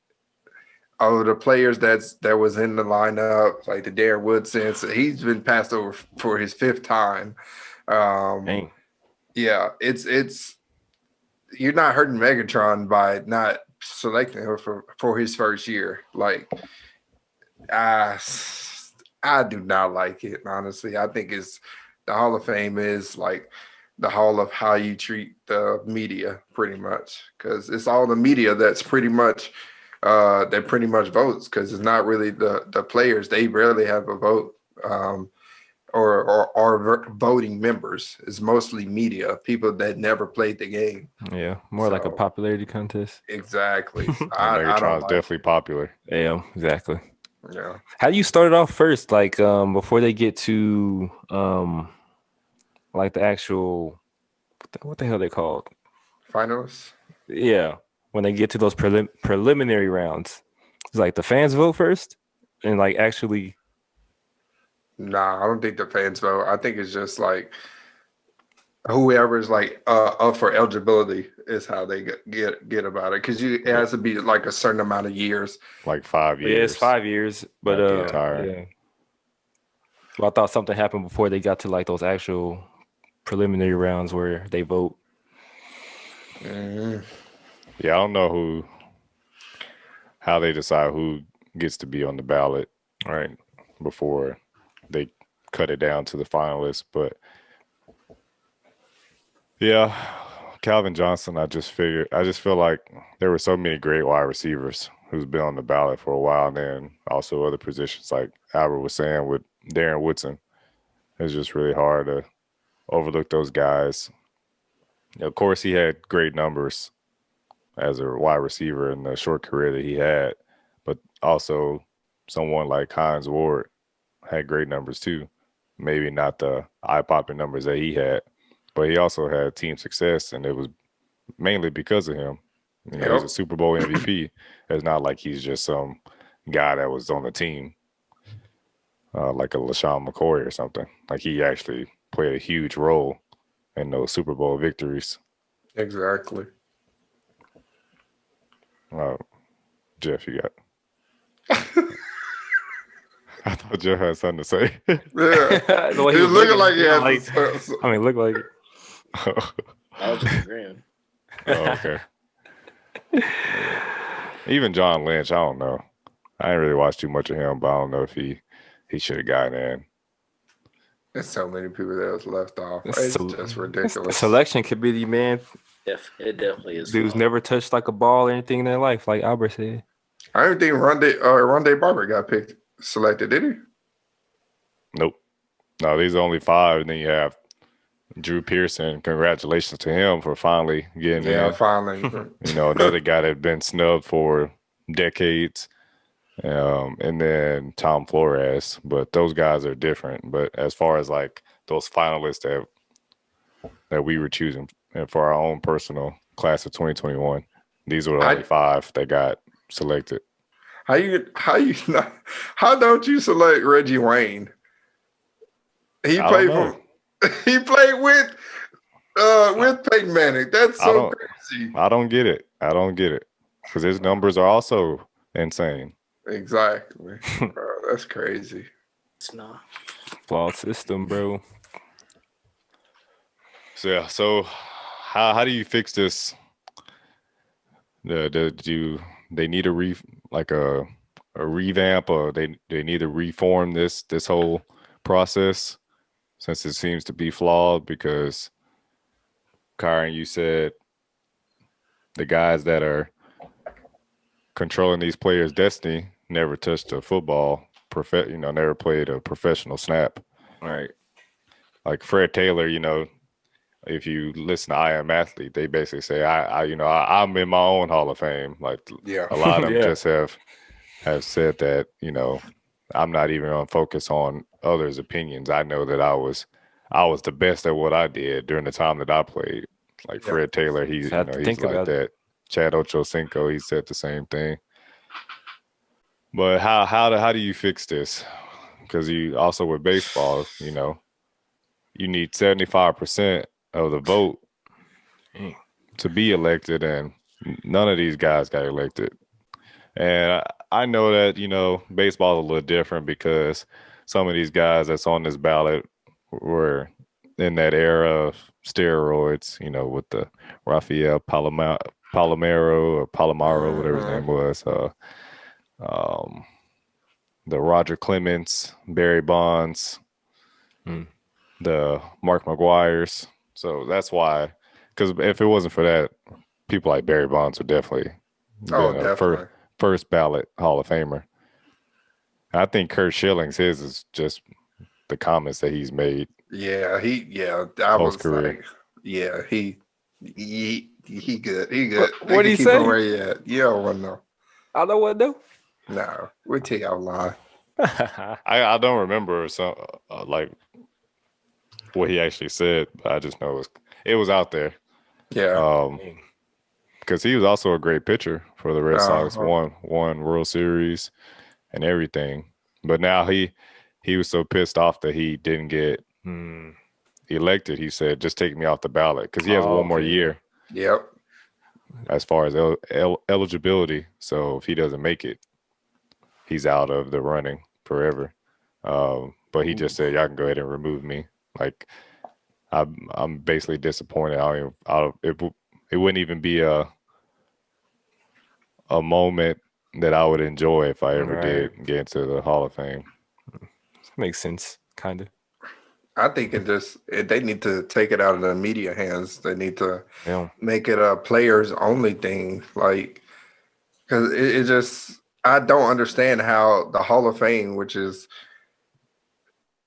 all of the players that was in the lineup, like the Darren Woodson, so he's been passed over for his fifth time. Dang. Yeah, it's you're not hurting Megatron by not selecting him for his first year. Like, I I do not like it, honestly. I think it's the Hall of Fame is like the hall of how you treat the media, pretty much, because it's all the media that's pretty much that pretty much votes, because it's not really the players. They rarely have a vote. Or voting members. Is mostly media, people that never played the game. Yeah, more like a So- popularity contest. Exactly. And I don't Megatron's like definitely popular. Yeah, exactly. it. Yeah. How do you start it off first? Like before they get to like the actual what the hell they called? Finalists. Yeah, when they get to those preliminary rounds, it's like the fans vote first, and like actually, Nah, I don't think the fans vote. I think it's just like whoever's like up for eligibility is how they get about it, because it has to be like a certain amount of years. Like 5 years. yeah, it's 5 years, but Not the entire. yeah. Well, I thought something happened before they got to like those actual preliminary rounds where they vote. Mhm. Yeah, I don't know how they decide who gets to be on the ballot Right. before they cut it down to the finalists. But yeah, Calvin Johnson, I just feel like there were so many great wide receivers who's been on the ballot for a while, and then also other positions like Albert was saying with Darren Woodson. It's just really hard to overlook those guys. Of course, he had great numbers as a wide receiver in the short career that he had, but also someone like Hines Ward had great numbers too. Maybe not the eye-popping numbers that he had, but he also had team success, and it was mainly because of him. You know, he's a Yep. Super Bowl MVP. It's not like he's just some guy that was on the team, like a LaShawn McCoy or something. Like he actually played a huge role in those Super Bowl victories. Exactly. Jeff, you got. I thought Jeff had something to say. Yeah. The way He he was was looking looking, like he yeah, had like- some- I mean, look like I was just agreeing. Okay. Even John Lynch, I don't know. I didn't really watch too much of him, but I don't know if he should have gotten in. There's so many people that was left off. It's It's so- just ridiculous. selection committee, man. It definitely is. Dudes flawed. never touched like a ball or anything in their life, like Albert said. I don't think Rondé Barber got selected, did he? Nope. No, these are only 5, and then you have Drew Pearson. Congratulations to him for finally getting Yeah, in. finally. You know, another guy that had been snubbed for decades. And then Tom Flores, but those guys are different. But as far as like those finalists that we were choosing and for our own personal class of 2021, these were the only 5 that got selected. How don't you select Reggie Wayne? He I played don't he played with Peyton Manning. That's I so don't- crazy. I don't get it because his numbers are also insane. Exactly. Bro, that's crazy. It's not. Flawed system, bro. So yeah, so how do you fix this? They need a revamp, or they need to reform this whole process, since it seems to be flawed? Because Kyron, you said the guys that are controlling these players' destiny never touched a football, never played a professional snap. Right. Like Fred Taylor, if you listen to I Am Athlete, they basically say I'm in my own Hall of Fame. Like Yeah. a lot of them Yeah. just have said that, I'm not even on focus on others' opinions. I know that I was I was the best at what I did during the time that I played. Like Yeah. Fred Taylor, Just have to he's think like about it. that. Chad Ochocinco, he said the same thing. But how do you fix this? Because you also with baseball, you need 75% of the vote Dang. to be elected, and none of these guys got elected. And I know that, baseball is a little different because some of these guys that's on this ballot were in that era of steroids, with the Rafael Palomero or Palomaro, whatever his name was, um, the Roger Clemens, Barry Bonds, Hmm. the Mark McGuire's. So that's why, because if it wasn't for that, people like Barry Bonds would definitely Oh, been a definitely. first ballot Hall of Famer. I think Kurt Schilling's his is just the comments that he's made Yeah, I post was career. like, yeah, he good. He good. What They what'd can he keep him say? where he at. You don't want to know. I know what though. No, we'll tell you lie. I don't remember some like what he actually said, but I just know it was out there. Yeah. Because he was also a great pitcher for the Red Sox, Uh-huh. won World Series and everything. But now he was so pissed off that he didn't get Hmm. elected. He said, "Just take me off the ballot," because he has Oh, one more okay. year Yep. as far as eligibility. So if he doesn't make it, he's out of the running forever. But he just said, "Y'all can go ahead and remove me." Like I'm basically disappointed. It wouldn't even be a moment that I would enjoy if I ever Right. did get into the Hall of Fame. Makes sense, kind of. I think they need to take it out of the media hands. They need to Yeah. make it a players only thing. Like, because it just, I don't understand how the Hall of Fame, which is,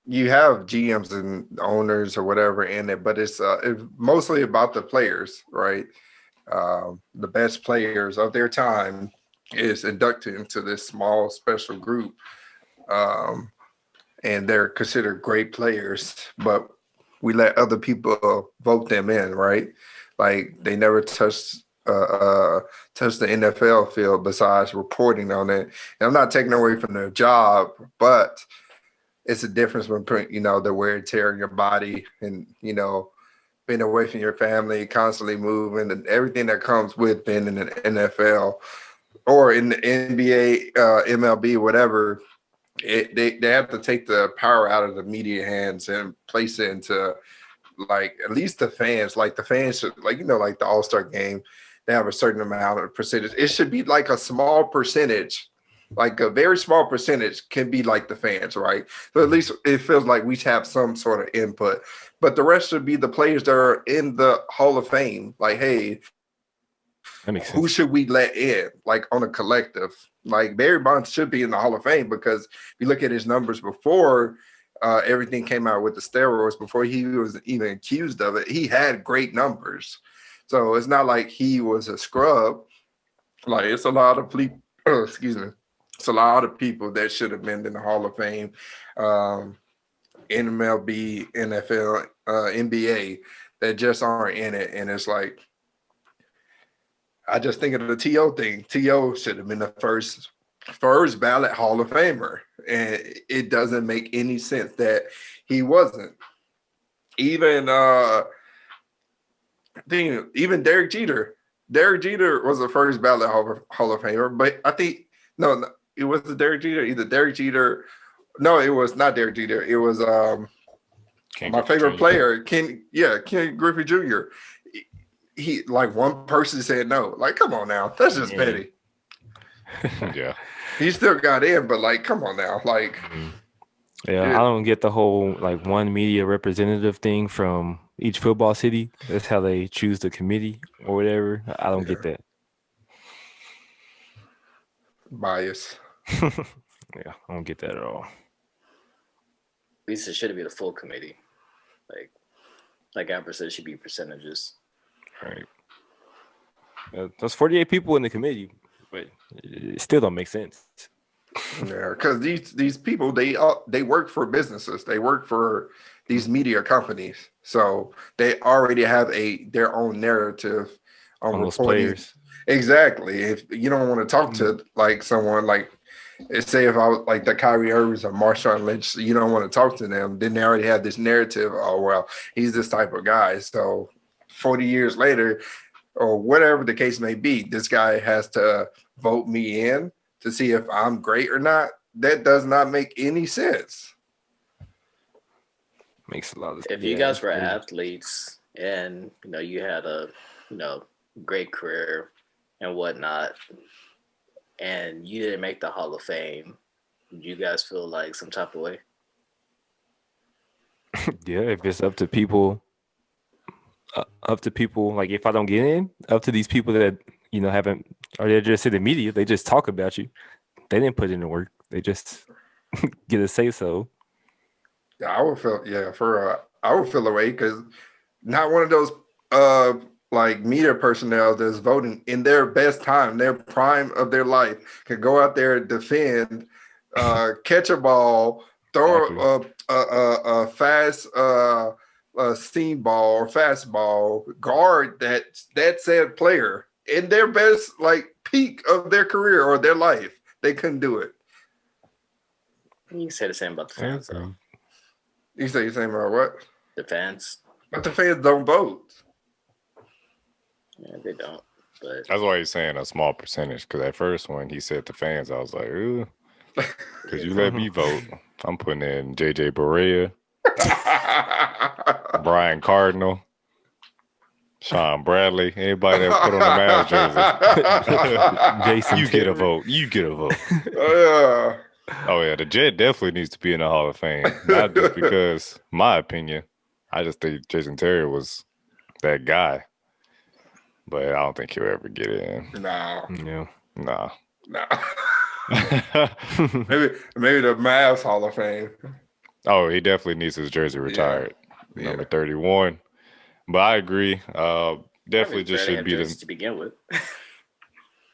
you have GMs and owners or whatever in it, but it's mostly about the players, right? The best players of their time is inducted into this small special group, um, and they're considered great players, but we let other people vote them in, right? Like they never touch the NFL field besides reporting on it. And I'm not taking away from their job, but it's a difference between, the wear and tear in your body and, being away from your family, constantly moving and everything that comes with being in the NFL or in the NBA, MLB, whatever. They have to take the power out of the media hands and place it into like at least the fans. Like the fans should, like, like the All-Star game, they have a certain amount of percentage. It should be like a small percentage, like a very small percentage can be like the fans, right? So at least it feels like we have some sort of input. But the rest should be the players that are in the Hall of Fame. Like, hey, That makes who sense. should we let in, like on a collective? Like Barry Bonds should be in the Hall of Fame because if you look at his numbers before everything came out with the steroids, before he was even accused of it, he had great numbers. So it's not like he was a scrub. Like it's a lot of people, excuse me, it's a lot of people that should have been in the Hall of Fame, MLB, NFL, NBA that just aren't in it. And it's like, I just think of the T.O. thing. T.O. should have been the first ballot Hall of Famer. And it doesn't make any sense that he wasn't. Even even Derek Jeter. Derek Jeter was the first ballot Hall of Famer, but I think no, it was the Derek Jeter. Either Derek Jeter, no, it was not Derek Jeter. It was my favorite player, Ken Griffey Jr. He like one person said no. Like, come on now, that's just petty. Yeah, he still got in, but like, come on now, like. Yeah, I don't get the whole like one media representative thing from each football city. That's how they choose the committee or whatever. I don't get that. Bias. Yeah, I don't get that at all. At least it should be the full committee. Like Amber said, it should be percentages. Right. There's 48 people in the committee, but it still don't make sense. Yeah, because these people they work for businesses. They work for these media companies, so they already have their own narrative on On those reporting. players. Exactly. If you don't want to talk to like someone like, say if I was like the Kyrie Irvings or Marshawn Lynch, you don't want to talk to them. Then they already have this narrative. Oh well, he's this type of guy. So 40 years later, or whatever the case may be, this guy has to vote me in to see if I'm great or not. That does not make any sense. Makes a lot of If you guys were athletes and you had a great career and whatnot, and you didn't make the Hall of Fame, would you guys feel like some type of way? Yeah, if it's up to people, like if I don't get in, up to these people that haven't, or they're just in the media, they just talk about you. They didn't put in the work. They just get a say so. Yeah, I would feel I would feel away because not one of those like media personnel that's voting in their best time, their prime of their life, can go out there and defend, catch a ball, throw a fast seam ball or fastball, guard that said player in their best like peak of their career or their life. They couldn't do it. You can say the same about the fans, though. You say the same about what? The fans. But the fans don't vote. Yeah, they don't. But that's why he's saying a small percentage. Because at first, when he said the fans, I was like, ooh. Because you let me vote. I'm putting in J.J. Barea, Brian Cardinal, Sean Bradley, anybody that put on the Mavs jersey. Jason You get a Terry. vote. You get a vote. Yeah. Oh, yeah. The Jet definitely needs to be in the Hall of Fame. Not just because, my opinion, I just think Jason Terry was that guy. But I don't think he'll ever get in. No. Yeah. Nah. No. maybe the Mavs Hall of Fame. Oh, he definitely needs his jersey retired. Yeah. Number 31. But I agree. Definitely Mavericks just barely should have be jerseys the. to begin with.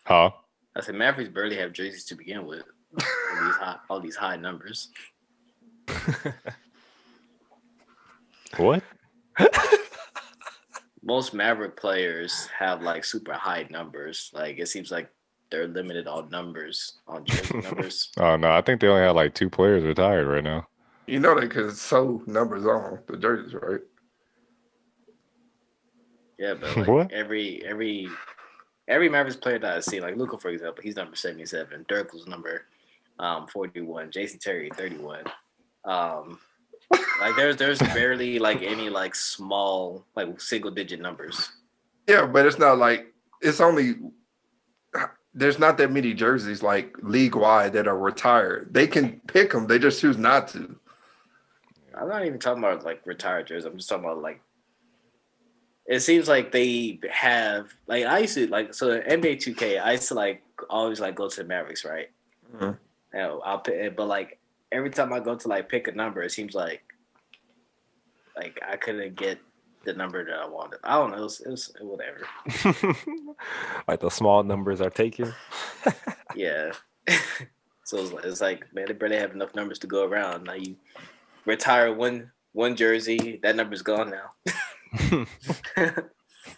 Huh? I said Mavericks barely have jerseys to begin with. All these high numbers. What? Most Maverick players have like super high numbers. Like it seems like they're limited on numbers, on jersey numbers. Oh, no. I think they only have like 2 players retired right now. You know they could sew numbers on the jerseys, right? Yeah, but like What? every Mavericks player that I see, like Luka, for example, he's number 77. Dirk was number 41. Jason Terry 31. Like there's barely like any like small like single digit numbers. Yeah, but it's not like it's only there's not that many jerseys like league wide that are retired. They can pick them, they just choose not to. I'm not even talking about like retired jerseys. I'm just talking about like it seems like they have like I used to like so NBA 2K. I used to like always like go to the Mavericks, right? Mhm. And I'll pick, but like every time I go to like pick a number, it seems like I couldn't get the number that I wanted. I don't know. It was whatever. Like the small numbers are taken. Yeah. So it's like man, they barely have enough numbers to go around. Now you retire one jersey, that number's gone now.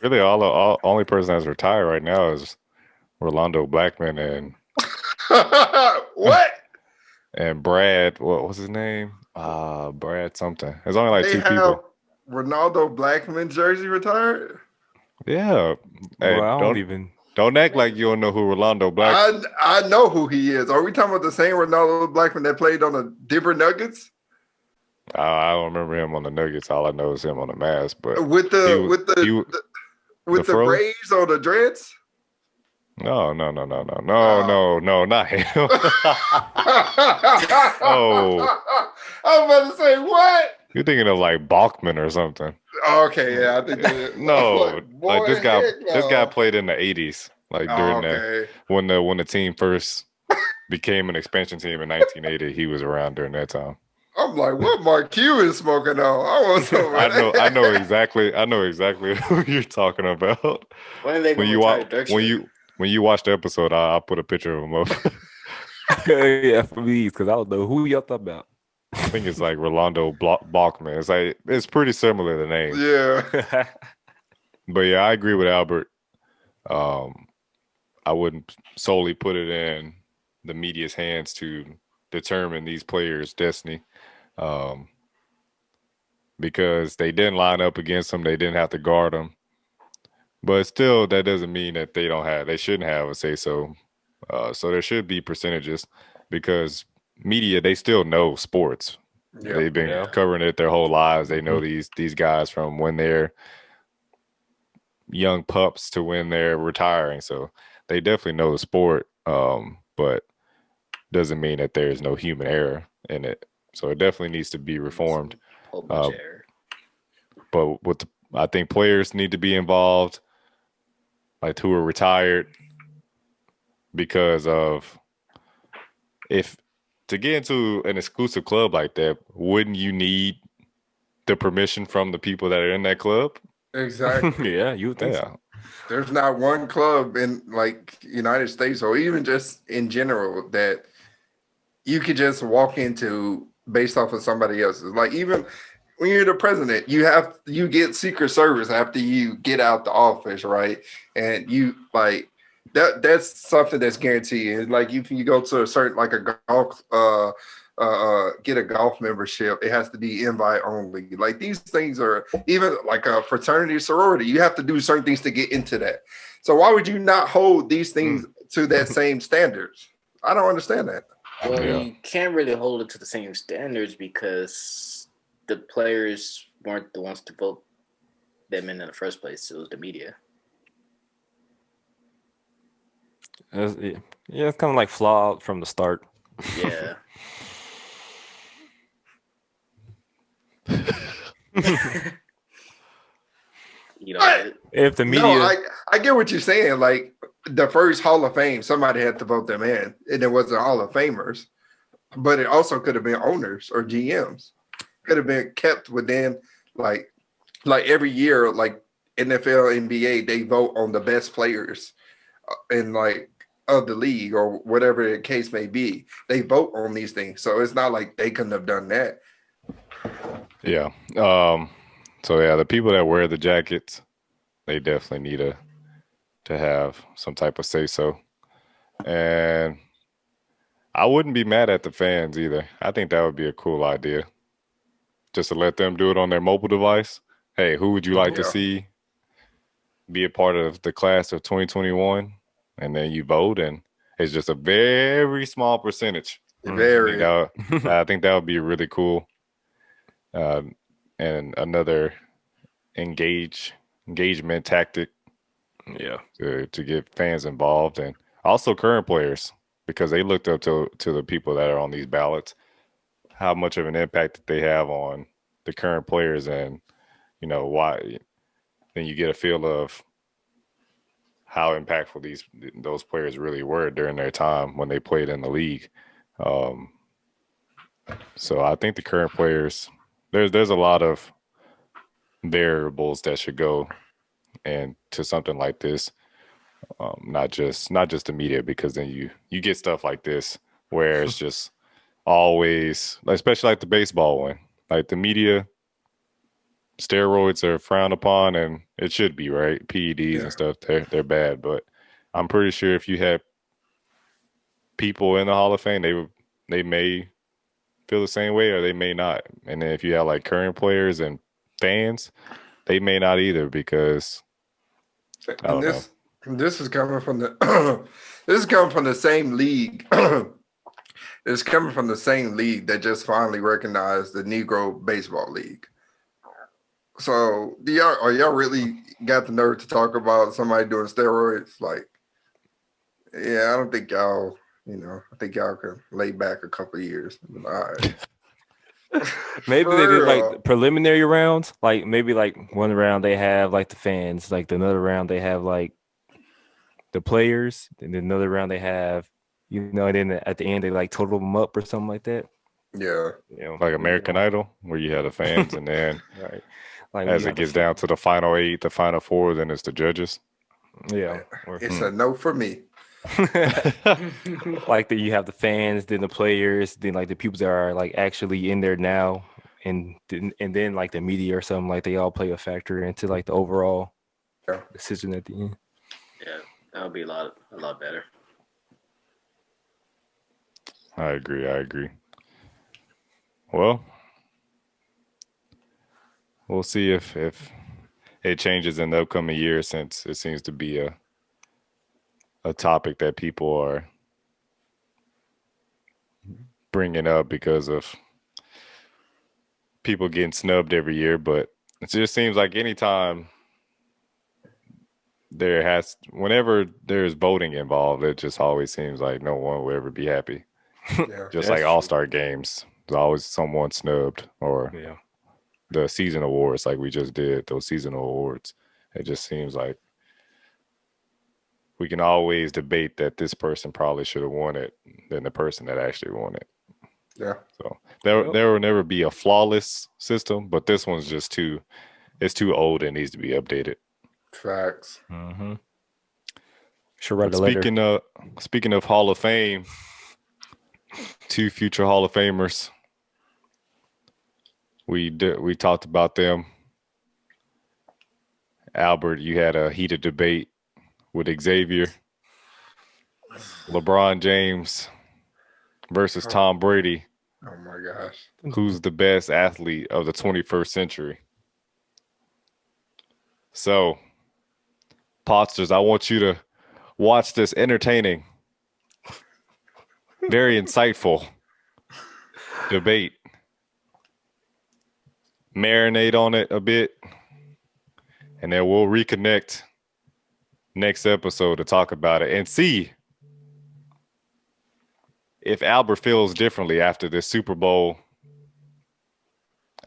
Really, all only person that's retired right now is Rolando Blackman and What? and Brad. What was his name? Brad something. There's only like They 2 have people. Ronaldo Blackman jersey retired? Yeah. Hey, Well, I don't even. don't act like you don't know who Rolando Blackman. I know who he is. Are we talking about the same Ronaldo Blackman that played on the Denver Nuggets? I don't remember him on the Nuggets. All I know is him on the Mavs. But With the fro? braids or the dreads? No, not him. Oh, I was about to say what? you're thinking of like Balkman or something. Okay, yeah, I think that is. No, like this guy. heck no. This guy played in the '80s, like during okay. when the team first became an expansion team in 1980. He was around during that time. I'm like, what Mark Cuban is smoking on? I want some. I know exactly who you're talking about. When are they going to retire Dirk? When you watch the episode, I'll put a picture of him up. Yeah, for me, because I don't know who y'all talking about. I think it's like Rolando Balkman. It's like it's pretty similar the name. Yeah. But yeah, I agree with Albert. Um, I wouldn't solely put it in the media's hands to determine these players' destiny, um, because they didn't line up against them. They didn't have to guard them. But still, that doesn't mean that they shouldn't have a say so. So there should be percentages because media, they still know sports. Yeah. They've been Yeah. covering it their whole lives. They know these guys from when they're young pups to when they're retiring. So they definitely know the sport. But doesn't mean that there's no human error in it. So it definitely needs to be reformed. Whole bunch of error. But I think players need to be involved, like who are retired, because of if to get into an exclusive club like that, wouldn't you need the permission from the people that are in that club? Exactly. Yeah, you would think Yeah. so. There's not one club in like United States or even just in general that you could just walk into based off of somebody else's. Like even when you're the president, you get Secret Service after you get out the office, right? And you like that's something that's guaranteed. Like if you go to a certain like a golf get a golf membership, it has to be invite only. Like these things are even like a fraternity sorority. You have to do certain things to get into that. So why would you not hold these things to that same standards? I don't understand that. Well, Yeah. you can't really hold it to the same standards because the players weren't the ones to vote them in the first place. It was the media. It's kind of like flawed from the start. Yeah. You know, If the media, No, I get what you're saying. Like the first Hall of Fame, somebody had to vote them in, and it wasn't Hall of Famers, but it also could have been owners or GMs. Could have been kept within like every year, like NFL, NBA, they vote on the best players in like of the league or whatever the case may be. They vote on these things, so it's not like they couldn't have done that. Yeah. So yeah, the people that wear the jackets, they definitely need to have some type of say so. And I wouldn't be mad at the fans either. I think that would be a cool idea. Just to let them do it on their mobile device. Hey, who would you like to Yeah. see be a part of the class of 2021? And then you vote, and it's just a very small percentage. Very. I think that would be really cool. And another engagement tactic yeah, to get fans involved, and also current players, because they looked up to the people that are on these ballots, how much of an impact that they have on the current players, and why. Then you get a feel of how impactful those players really were during their time when they played in the league. So I think the current players, there's a lot of variables that should go and to something like this, not just the media, because then you get stuff like this where it's just always, especially like the baseball one, like the media, steroids are frowned upon, and it should be, right? PEDs and stuff, they're bad, but I'm pretty sure if you had people in the Hall of Fame, they may feel the same way or they may not. And then if you have like current players and fans, they may not either, because I don't know. This is coming from the this is coming from the same league. It's coming from the same league that just finally recognized the Negro Baseball League. So are y'all really got the nerve to talk about somebody doing steroids? Like, yeah, I don't think y'all, I think y'all can lay back a couple of years. All right. maybe For they did real. like preliminary rounds. Like maybe like one round they have like the fans, like the another round they have like the players, and then another round they have, and then at the end they like total them up or something like that. Yeah. Like American Idol, where you have the fans, and then Right. Like as it gets down to the final 8, the final 4, then it's the judges. Yeah. It's a no for me. Like you have the fans, then the players, then like the people that are like actually in there now, and then like the media or something, like they all play a factor into like the overall decision at the end. Yeah, that would be a lot better. I agree. Well, we'll see if it changes in the upcoming year, since it seems to be a topic that people are bringing up because of people getting snubbed every year. But it just seems like anytime whenever there's voting involved, it just always seems like no one will ever be happy. Yeah. Just like all-star games, there's always someone snubbed, or the season awards, like we just did, those seasonal awards. It just seems like we can always debate that this person probably should have won it than the person that actually won it. Yeah. So there will never be a flawless system, but this one's just too old and needs to be updated. Facts. Mm-hmm. Should write a letter. Speaking of Hall of Fame, 2 future Hall of Famers. We talked about them. Albert, you had a heated debate with Xavier. LeBron James versus Tom Brady. Oh my gosh. Who's the best athlete of the 21st century? So, Podsters, I want you to watch this entertaining, very insightful debate. Marinate on it a bit, and then we'll reconnect next episode to talk about it and see if Albert feels differently after this Super Bowl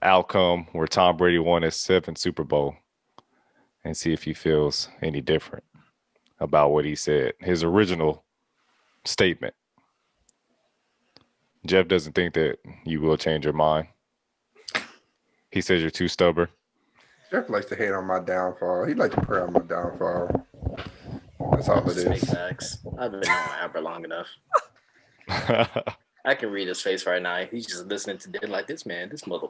outcome where Tom Brady won his 7th Super Bowl, and see if he feels any different about what he said, his original statement. Jeff doesn't think that you will change your mind. He says you're too stubborn. Jeff likes to hate on my downfall. He likes to pray on my downfall. That's all it Just make is. facts. I've been knowing Albert long enough. I can read his face right now. He's just listening to it like this man, this mother.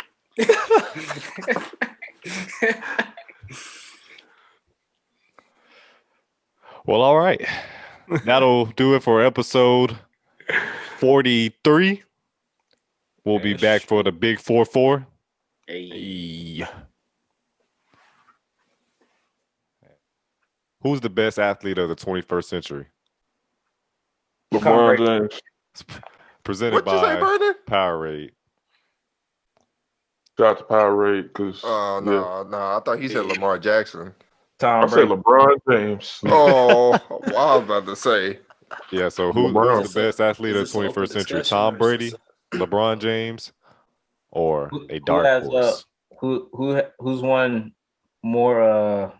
Well, all right. That'll do it for episode 43. We'll be back for the big 4-4. Hey. Who's the best athlete of the 21st century? LeBron James. Presented What'd you say, by Brandon? Powerade. Shout out to Powerade because Oh no, I thought he said Lamar Jackson. I said LeBron James. Oh, well, I was about to say. Yeah, so who's the best athlete of the 21st century? Tom Brady, LeBron James, or a dark horse? Who's won more?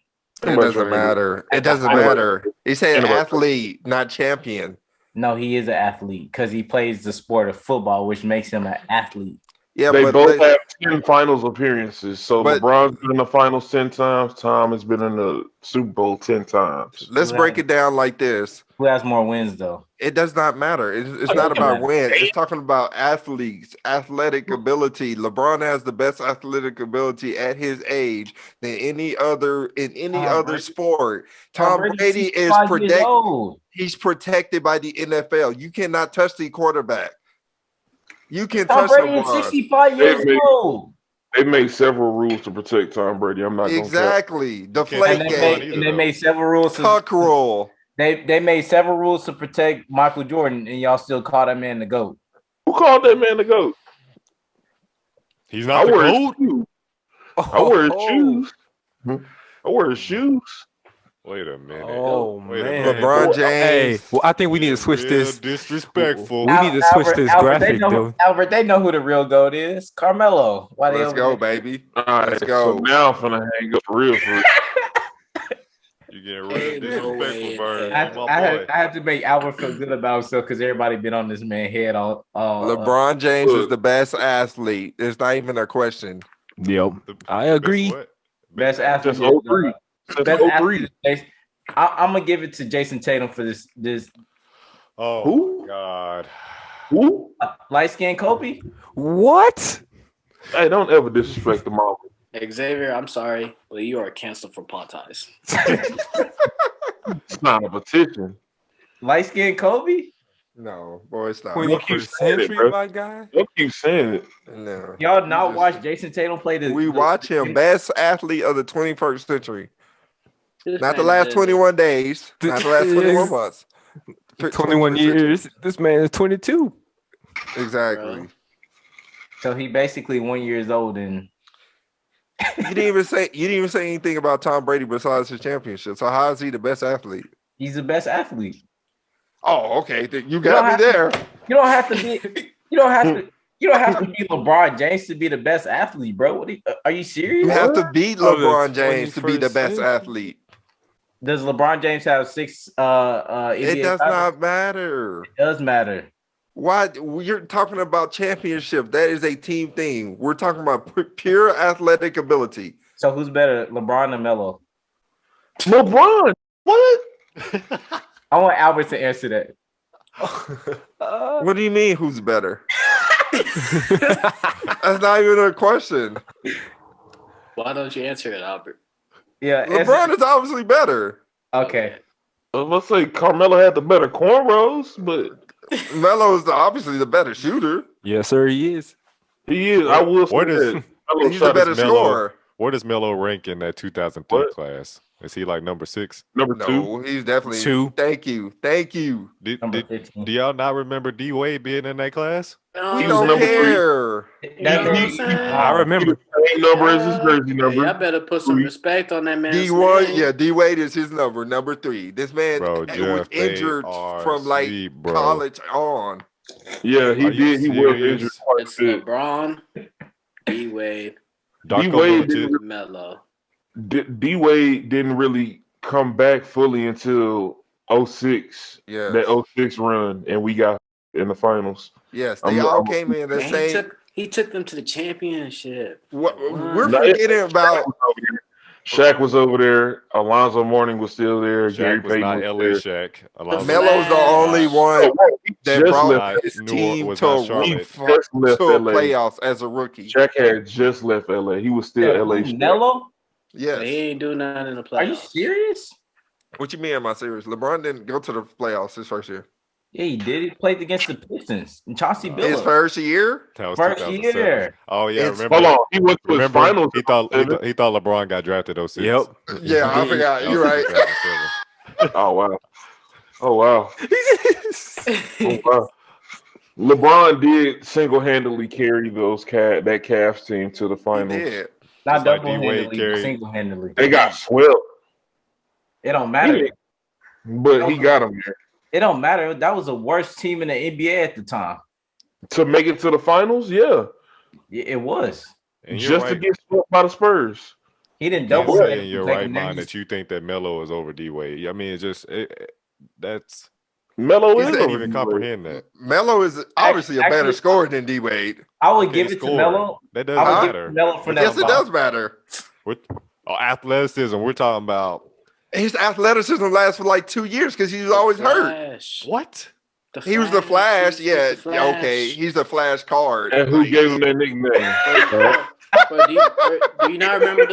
It doesn't matter. It doesn't matter. He said athlete, not champion. No, he is an athlete because he plays the sport of football, which makes him an athlete. Yeah, they both have 10 finals appearances. So LeBron's been in the finals 10 times. Tom has been in the Super Bowl 10 times. Let's break it down like this. Who has more wins, though? It does not matter. It's not about wins. It's talking about athletes, athletic ability. LeBron has the best athletic ability at his age than any other sport. Tom Brady is protected. He's protected by the NFL. You cannot touch the quarterback. You can touch Brady is 65 years old. They made several rules to protect Tom Brady. I'm not exactly the flake game. And they made several rules. Tuck rule. They made several rules to protect Michael Jordan, and y'all still call that man the GOAT. Who called that man the GOAT? He's not the GOAT. I wear his shoes. I wear his shoes. Wait a minute. Oh, man. LeBron James. Hey, well, I think we need to switch this. Disrespectful. We need to switch this graphic, though. Albert, they know who the real GOAT is. Carmelo. Let's go, baby. All right, let's go. So now I'm finna hang up for real. You getting real disrespectful, Bird. I had to make Albert feel good about himself because everybody been on this man's head all. LeBron James is the best athlete. It's not even a question. Yep, I agree. Best athlete. Just 03. Best athlete. I'm gonna give it to Jason Tatum for this Oh Who? my God. Who? Light skinned Kobe? What? Hey, don't ever disrespect the mama. Xavier, I'm sorry, but you are canceled for pot ties. Sign a petition. Light skinned Kobe? No, boy, stop. Don't keep 21st saying it, century, bro. my guy. Don't keep saying it. No. Y'all You not just- watch Jason Tatum play the We watch him, best athlete of the 21st century. This Not the man last is- 21 days, not the last 21 months. 21 21st century. years. This man is 22. Exactly. Bro. So he basically 1 years old and You didn't even say anything about Tom Brady besides his championship. So how is he the best athlete? he's the best athlete. Oh, okay. You don't got me have to- there. You don't have to be you don't have to be LeBron James to be the best athlete, bro. Are you You serious? have to beat Oh, the LeBron James to be the 21st best century. athlete. Does LeBron James have 6 NBA It does titles? not matter. It does matter. Why you're talking about championship? That is a team thing. We're talking about pure athletic ability. So who's better, LeBron or Melo? LeBron. What? I want Albert to answer that. What do you mean? Who's better? That's not even a question. Why don't you answer it, Albert? Yeah, LeBron is obviously better. okay. I was about to say Carmelo had the better cornrows, but Melo is obviously the better shooter. Yes, sir, he is. he is. I will say Where does- that. Melo He's the shot better his scorer. Where does Melo rank in that 2003 What? class? Is he like number 6? number 2. No, he's definitely 2. Thank you. Number Do 15. y'all not remember D Wade being in that class? No, We He was don't number 3. care. You know what I'm He- saying? I remember. Same number as his jersey Hey, number. y'all better put some respect on that man's D1, name. yeah, D Wade is his number 3. This man Bro, was Jeff, they injured are from like sweet, bro. college on. Yeah, he Are you did. He was serious? injured quite a It's bit. LeBron, D Wade, Darko D-Wade Milicic. Melo. D Wade didn't really come back fully until 06. Yes. That 06 run, and we got in the finals. Yes, they I'm- all I'm- came in the Man, same. he took them to the championship. We're No, forgetting about. Shaq was over there. Alonzo Mourning was still there. Gary Shaq was Payton not was LA there. Shaq. Alonzo Melo's the Flash. only one Oh, wait, he that just brought left. his New team was to not a, Charlotte. Just left to a LA. playoffs as a rookie. Shaq had just left LA. He was still Yeah, LA. who, Shaq. Melo? Yes. He ain't do nothing in the playoffs. Are you serious? What you mean? Am I serious? LeBron didn't go to the playoffs his first year. Yeah, he did. He played against the Pistons and Chauncey His Billups. first year. That was First 2007. year. Oh yeah, It's- remember? Hold on. He went to his Remember? finals. He thought LeBron got drafted 06. Yep. Yeah, I forgot. That You're was right. 2007. Oh wow. Oh wow. Oh wow. LeBron did single-handedly carry that Cavs team to the He finals. did. Not Just like double-handedly, D-Wade carried. single-handedly. They got swept, It don't matter. but he got them there It don't matter. That was the worst team in the NBA at the time. to make it to the finals. Yeah, It was. And you're just to right. get swept by the Spurs. He didn't Can't double. say in your right mind that you think that Melo is over D Wade. I mean, it's just that's Melo He is said can't over even D-Wade. comprehend that. Melo is obviously a better Actually- scorer than D Wade. I would Okay, give it to score. Melo. That I doesn't would give it matter. to Melo for that. Yes, it does matter. Athleticism. We're talking about His athleticism lasts for like 2 years because he was always hurt. Flash. what? He was the Flash. He's Yeah, the Flash. okay. He's the Flash card. And who Like, gave him that nickname? But do you not remember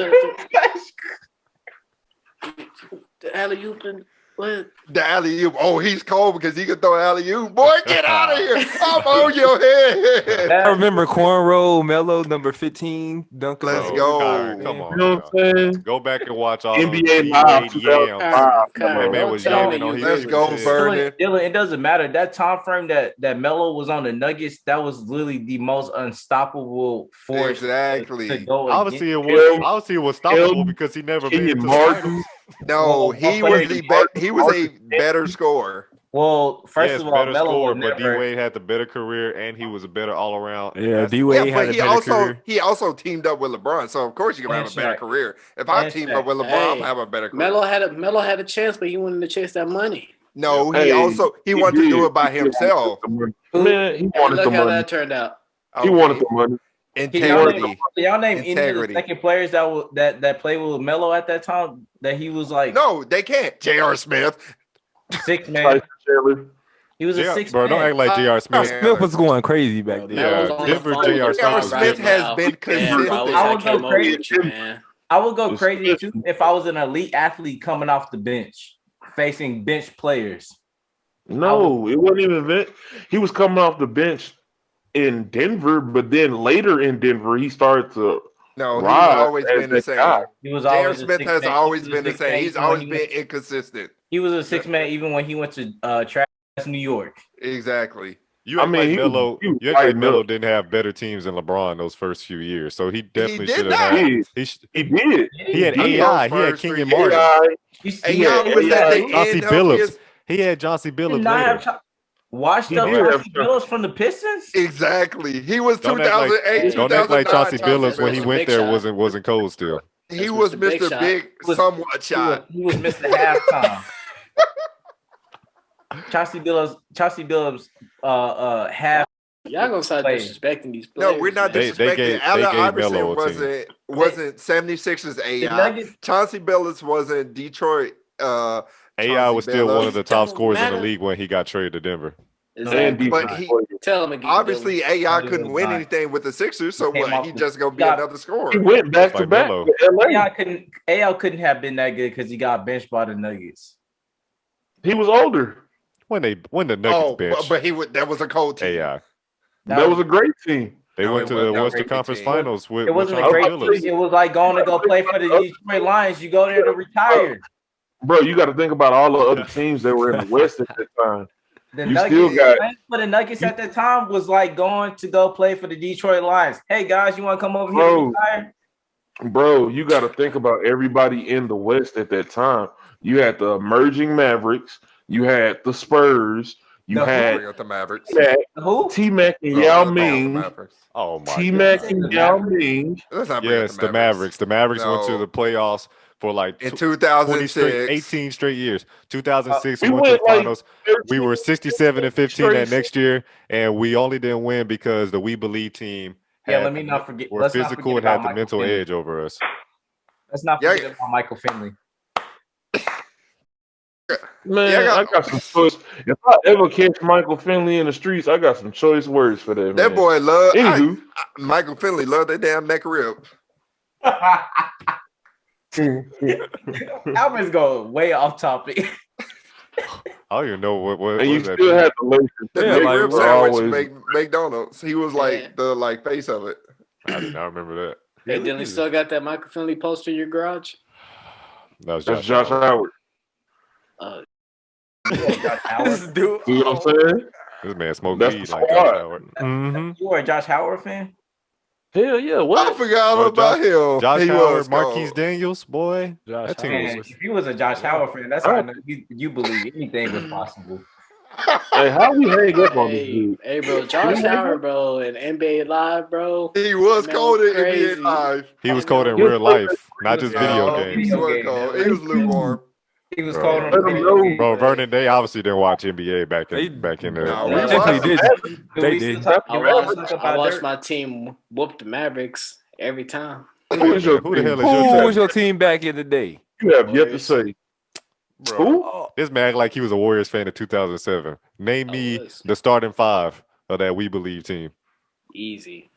the alley-oop and what? the alley-oop. Oh, he's cold because he can throw alley-oop. Boy, get out of here. I'm on your head. I remember cornrow Melo number 15 dunk. Let's Bro, go. Kyrie, come You on. know what I'm saying? Go back and watch all NBA those Live D-Wade 2005. yams. Kyrie, That man don't was tell me yamming on you his Let's go, head. Vernon. Dylan, it doesn't matter. That time frame that Melo was on the Nuggets, that was literally the most unstoppable force Exactly. to go Obviously, against. it was stoppable Him, because he never made it Kenyon to the Martin. finals. No, Well, he what was player- he was a better scorer. Well, first Yes, of all, better Melo scorer, was but never. D-Wade had the better career and he was a better all around. Yeah, D-Wade Yeah, had but a he better career. also teamed up with LeBron, so of course you're gonna And have a better Shaq. career. If I And team Shaq. up with LeBron, I'm gonna have a better career. Melo had a chance, but he wanted to chase that money. No, Hey, he wanted to do it by He himself. wanted the money. Man, he And wanted look the how money. that turned out. He wanted the money. Integrity. Y'all name any of the Integrity. second players that played with Melo at that time that he was like No, they can't. J.R. Smith. 6 man. Tyson Chandler. He He was a six Bro, don't man. act like J.R. Smith. Smith was going crazy back Bro, then. Melo's Yeah, on Denver the phone J.R. with Smith Rob was right great. Smith has now. been Damn, bro, I wish I I would go came over crazy. with you, man. I would go crazy too if I was an elite athlete coming off the bench, facing bench players. No, it wasn't even Vince. He was coming off the bench in Denver, but then later in Denver, he started to No, he's rise always as been the that guy. same. He was J.R. always a Smith six has man. always been the same. He's always been inconsistent. He was a six man even when he went to trash New York. Exactly. You act like he was- Melo. he was You act like lighting Melo up. didn't have better teams than LeBron those first few years. So he definitely did should have not. had. He He did. he had Not AI. those He had first Kenyon 3 years. Martin. AI, AI was at the Chauncey end of Billups. his. He had Chauncey Did Billups not later. have washed He up did have Chauncey Billups from the Pistons. Exactly. He was Don't act like 2008, don't act like 2009. Chauncey Billups when he Mr. went Big there Shot. wasn't cold still. He That's was Mr. Big Mr. Shot. Big, Was- somewhat shot. He was Mr. Halftime. Chauncey Billups, half. Y'all gonna start Play. disrespecting these No, players. we're not man. disrespecting. Allen gave Iverson Melo a team. wasn't 76ers The AI. Nuggets, Chauncey Billups wasn't Detroit. AI Chauncey was still one of Billups. the top Don't scorers in the matter. league when he got traded to Denver. and Exactly. But defense he- player. Tell him again. Obviously, AI No, couldn't he win was not. anything with the Sixers, so He came what? off He the- just gonna be got- another He scorer. went back to like back Melo. with LA. AI couldn't have been that good because he got benched by the Nuggets. He was older. When the Nuggets Oh, bench but that was a cold team. AI. That was a great team. They No, went it to wasn't the a Western great Conference team. Finals with It wasn't a Chauncey great Billups. team. It was like going to go play for the Detroit Lions. You go there to retire. Bro, you got to think about all the other teams that were in the West at that time. The You Nuggets, still got- playing for the Nuggets at that time was like going to go play for the Detroit Lions. Hey guys, you want to come over here to Bro. retire? Bro, you got to think about everybody in the West at that time. You had the emerging Mavericks. You had the Spurs. You The who? had Bring up the Mavericks. Who? T-Mac and Oh, Yao let's bring up the Ming. Mavericks. Oh my T-Mac god. and Yao Ming. Let's not bring up Yes, the Mavericks. The Mavericks went to No. the playoffs for like In 20 2006, straight, 18 straight years. 2006, We we went to went the like finals. We were 67 and 15 that next year, and we only didn't win because the We Believe team Yeah, had let me not forget. were Let's not physical forget and had about the Michael mental Finley. edge over us. Let's not Yeah. forget about Michael Finley. Man, Yeah, I got some choice. If I ever catch Michael Finley in the streets, I got some choice words for that. that man. boy loved Anywho, Michael Finley loved that damn neck rib. Alvin's going way off topic. I don't even know what and you does that still mean? had the Lakers. The Yeah, neck like, rib we're sandwich always- McDonald's. He was like Yeah. the face of it. I did not remember that. Hey, Dylan, still got that Michael Finley poster in your garage? That was That's Josh Josh Howard. Howard. Josh Howard. Dude, See what I'm saying? This man smoked That's weed the like squad. Josh Howard. Mm-hmm. You were a Josh Howard fan? Hell yeah. I What? forgot Bro, about him. Josh He Howard, was Marquise cold. Daniels, boy. Josh That team Howard Man, was if you was a Josh Howard fan, that's how I know you believe anything was possible. Hey, how we hang up on this Hey, dude? hey, bro, Josh Howard, bro, and NBA Live, bro. He was Man, cold in crazy. NBA Live. he was cold in He was real life, not just video No, games. He was cold. He was lukewarm. He was Bro. cold on Let the him video know. game. Bro, Vernon, they obviously didn't watch NBA back They- in the. No, They we definitely was. did. Do They we did. still talk- I do we still watched, talk I about watched Dirk? my team whoop the Mavericks every time. Who is your Who the team? hell is your Who team? was your team back in the day? You have yet to Warriors. say. Bro, Who? this man act like he was a Warriors fan in 2007. Name I me was. the starting five of that We Believe team. Easy.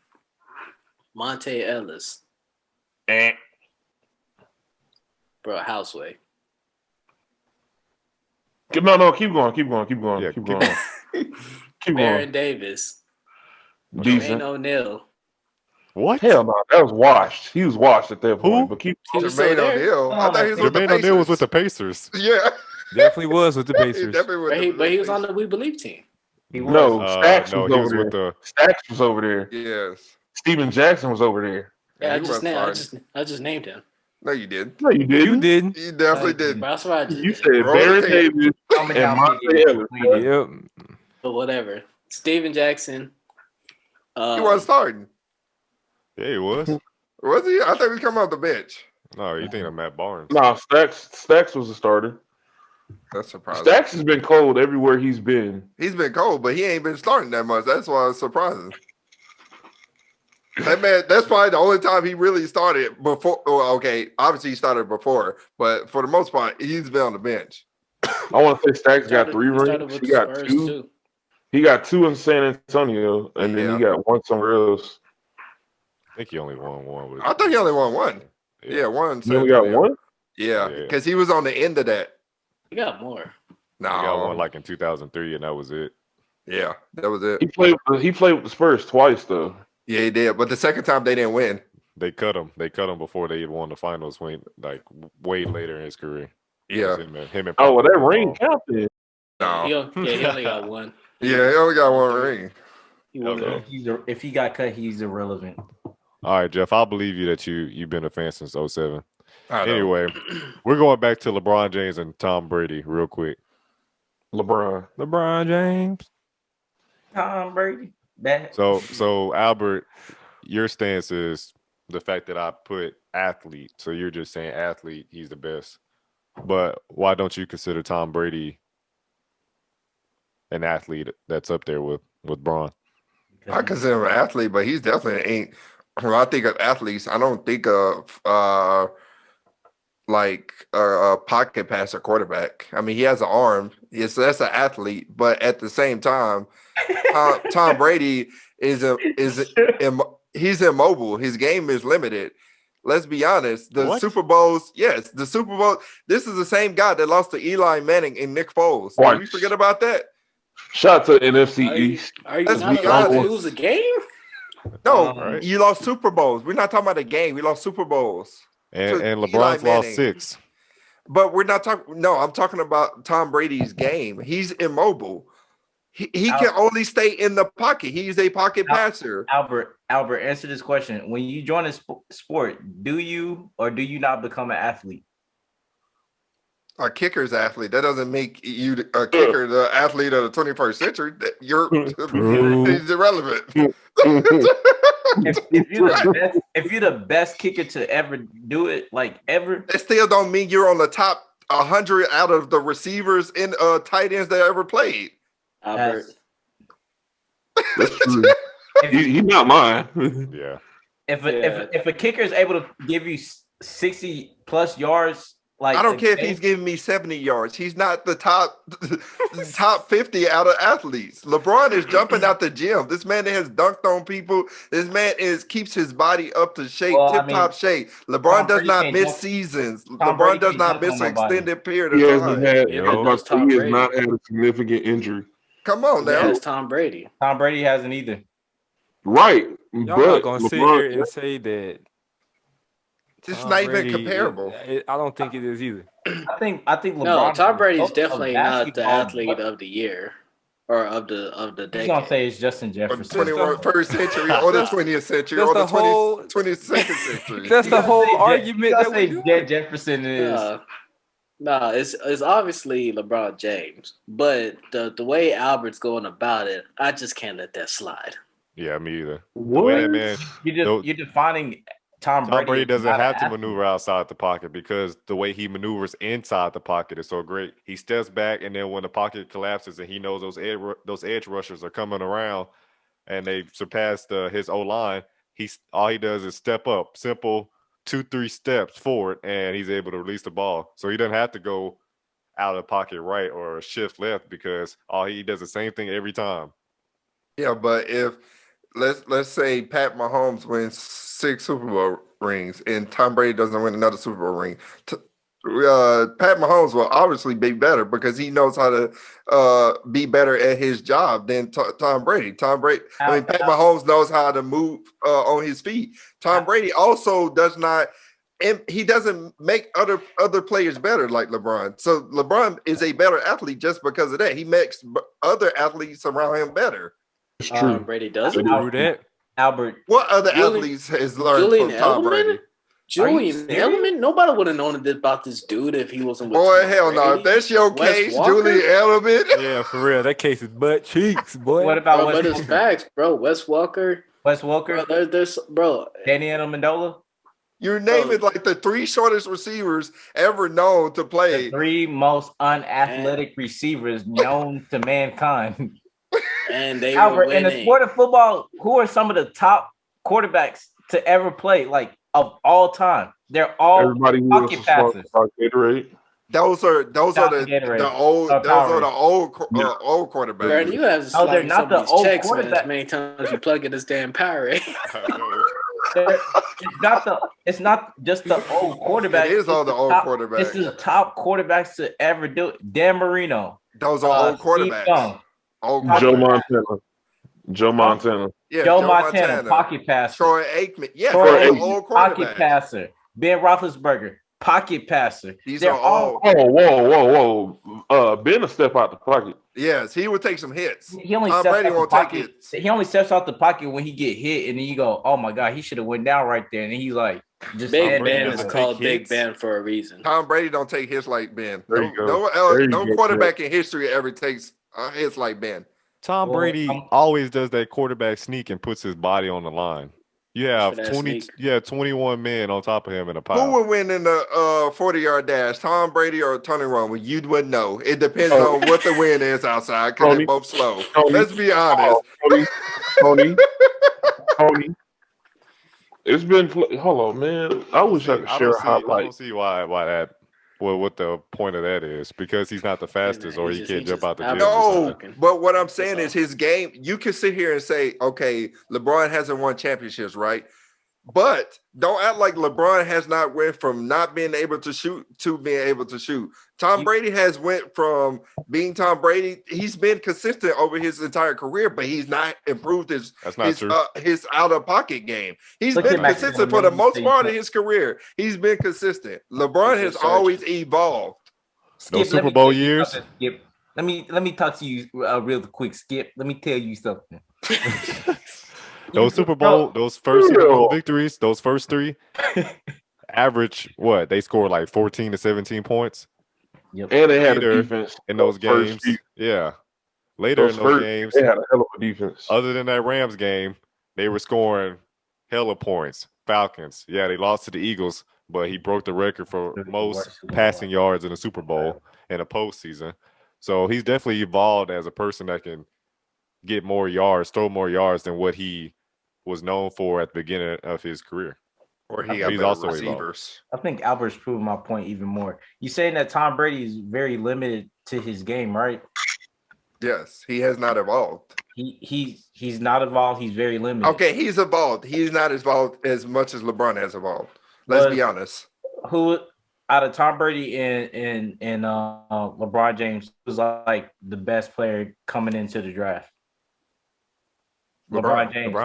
Monte Ellis, Eh. bro, Houseway. No, keep going, keep going, keep going, Yeah, keep keep going. Keep Baron going. Davis, Jermaine Decent. O'Neal. What? Hell no, that was washed. He was washed at that point. Who? But keep He was still Jermaine there. O'Neal. I thought he was with the Jermaine O'Neal was with the Pacers. Pacers. Yeah, Definitely was with the he Pacers. definitely with But he was on the We Believe team. He was. no, Stacks no, was he over was there. with the. Stacks was over there. Yes. Steven Jackson was over there. Yeah, he I wasn't starting. just named him. No, you didn't. No, you didn't. You didn't. You definitely didn't. But that's what I just You did. said Roll Baron the tape. Davis Tell me and how Monte big it is. Ellis. Please. Yep. But whatever. Steven Jackson. He wasn't starting. Yeah, he was. Was he? I thought he was coming off the bench. No, you think of Matt Barnes? No, Stacks was a starter. That's surprising. Stacks has been cold everywhere he's been. He's been cold, but he ain't been starting that much. That's why it's surprising. That man, that's probably the only time he really started before. Well, okay, obviously he started before, but for the most part, he's been on the bench. I want to say Stacks got 3 He started rings. with He the got Spurs, 2. too. He got 2 in San Antonio, and then he got 1 somewhere else. I think he only won one. I thought he only won one. Yeah, one. He only got 1? Yeah, because he was on the end of that. He got more. No, he got one like in 2003, and that was it. Yeah, that was it. He played with the Spurs twice though. Yeah, he did. But the second time they didn't win. They cut him. They cut him before they won the finals. When like way later in his career. Yeah. Him and oh, well, that ring counted. No. He only got one. Yeah, he only got one ring. If he got cut, he's irrelevant. All right, Jeff. I believe you that you've been a fan since 07. Anyway, we're going back to LeBron James and Tom Brady real quick. LeBron James. Tom Brady. So Albert, your stance is the fact that I put athlete. So you're just saying athlete, he's the best. But why don't you consider Tom Brady an athlete that's up there with Braun? I consider him an athlete, but he's definitely ain't. When I think of athletes, I don't think of like a pocket passer quarterback. I mean, he has an arm. Yes, that's an athlete, but at the same time, Tom Brady he's immobile. His game is limited. Let's be honest. The Super Bowls, yes, the Super Bowl. This is the same guy that lost to Eli Manning and Nick Foles. Did we forget about that? Shout to NFC East. Are you not allowed to lose a game? No, you lost Super Bowls. We're not talking about a game. We lost Super Bowls. And LeBron's lost 6. But we're not talking. No, I'm talking about Tom Brady's game. He's immobile. He can only stay in the pocket. He's a pocket passer. Albert, answer this question. When you join a sport, do you or do you not become an athlete? A kicker's athlete. That doesn't make you a kicker, the athlete of the 21st century. You're he's irrelevant. if you're the best kicker to ever do it, like ever, it still don't mean you're on the top 100 out of the receivers and tight ends that ever played. Albert. That's true. He's not mine. Yeah. If a kicker is able to give you 60 plus yards, like I don't care if he's giving me 70 yards. He's not the top 50 out of athletes. LeBron is jumping out the gym. This man has dunked on people. This man keeps his body up to shape, tip-top shape. LeBron does not miss seasons. LeBron does not miss an extended period of time. He has not had a significant injury. Come on now. It's Tom Brady. Tom Brady hasn't either. Right. Y'all not going to sit here and say that it's not even comparable. I don't think it is either. I think LeBron. No, Tom Brady's definitely not the athlete of the year or of the decade. He's gonna say it's Justin Jefferson. 21st century or the 20th century or the 22nd century. That's the whole argument that we do. Jefferson is. No, it's obviously LeBron James, but the way Albert's going about it, I just can't let that slide. Yeah, me either. What? Man, you're defining Tom Brady doesn't have to maneuver outside the pocket because the way he maneuvers inside the pocket is so great. He steps back, and then when the pocket collapses and he knows those edge rushers are coming around and they surpass his O-line, all he does is step up, simple 2-3 steps forward, and he's able to release the ball. So he doesn't have to go out of the pocket right or shift left because he does the same thing every time. Yeah, but if let's say Pat Mahomes wins 6 Super Bowl rings and Tom Brady doesn't win another Super Bowl ring, Pat Mahomes will obviously be better because he knows how to be better at his job than Tom Brady. Pat Mahomes knows how to move on his feet. Tom Brady also does not, and he doesn't make other players better like LeBron. So LeBron is a better athlete just because of that. He makes other athletes around him better. It's true. Brady does Albert. What other athletes has learned from Tom Brady? Julian Edelman? Nobody would have known about this dude if he wasn't with Boy, Tom hell Brady. no. If that's your case, Walker? Julian Edelman. Yeah, for real. That case is butt cheeks, boy. What about But it's facts, bro. Wes Walker. Bro, There's Danny Amendola. You're naming like the 3 shortest receivers ever known to play. The 3 most unathletic receivers known to mankind. And they Albert, were in the sport of football, who are some of the top quarterbacks to ever play, like of all time? They're all everybody who pocket was passers. Gatorade. Those are Stop the Gatorade. old Oh, those are the Powerade. old quarterbacks. Brady, you have to No, they're slide not the somebody's old checks, man. As quarterback. many times you plug in this damn Powerade. It's not just the old quarterback. It is all the old quarterbacks. It's the top quarterbacks to ever do it. Dan Marino. Those are old Steve quarterbacks. Young, Old Joe quarterbacks. Montana. Joe Montana. Yeah, Joe Montana, pocket passer. Troy Aikman. Yeah, Troy those are Aikman, old pocket quarterbacks. passer. Ben Roethlisberger, pocket passer. These They're are all. Oh, whoa. Ben a step out the pocket. Yes, he would take some hits. He only Tom steps Brady out the won't take pocket. hits. He only steps out the pocket when he get hit, and then you go, "Oh my god, he should have went down right there." And then he's like, "Just Big stand Ben there." is doesn't called take Big hits. Ben for a reason. Tom Brady don't take hits like Ben. There you go. No quarterback in history ever takes hits like Ben. Tom Well, Brady always does that quarterback sneak and puts his body on the line. You have For that 20. sneak. You have 21 men on top of him in a Who pile. would win in the 40-yard dash, Tom Brady or Tony Romo? You wouldn't know. It depends on what the wind is outside because they're both slow. Tony. Let's be honest. Tony. It's been. Hold on, man. I wish I could share a I highlight. don't see why that. Well, what the point of that is? Because he's not the fastest, or he can't jump out the gym. No, but what I'm saying is his game. You can sit here and say, okay, LeBron hasn't won championships, right? But don't act like LeBron has not went from not being able to shoot to being able to shoot. Tom Brady has went from being Tom Brady. He's been consistent over his entire career, but he's not improved his out of pocket game. He's been consistent for the most part of his career. He's been consistent. LeBron has always evolved. Those Super Bowl years. Skip. Let me talk to you real quick, Skip. Let me tell you something. Those Super Bowl, those first Super Bowl victories, those first three, average what? They scored like 14 to 17 points. Yep. And they had a defense in those games. Yeah. Later in those games, they had a hell of a defense. Other than that Rams game, they were scoring hella points. Falcons, yeah, they lost to the Eagles, but he broke the record for most passing yards in a Super Bowl in a postseason. So he's definitely evolved as a person that can get more yards, throw more yards than what he was known for at the beginning of his career. Or he's also receivers. I think Albert's proving my point even more. You saying that Tom Brady is very limited to his game, right? Yes, he has not evolved. He's not evolved. He's very limited. Okay, he's evolved. He's not evolved as much as LeBron has evolved. Let's be honest. Who out of Tom Brady and LeBron James was like the best player coming into the draft? LeBron James.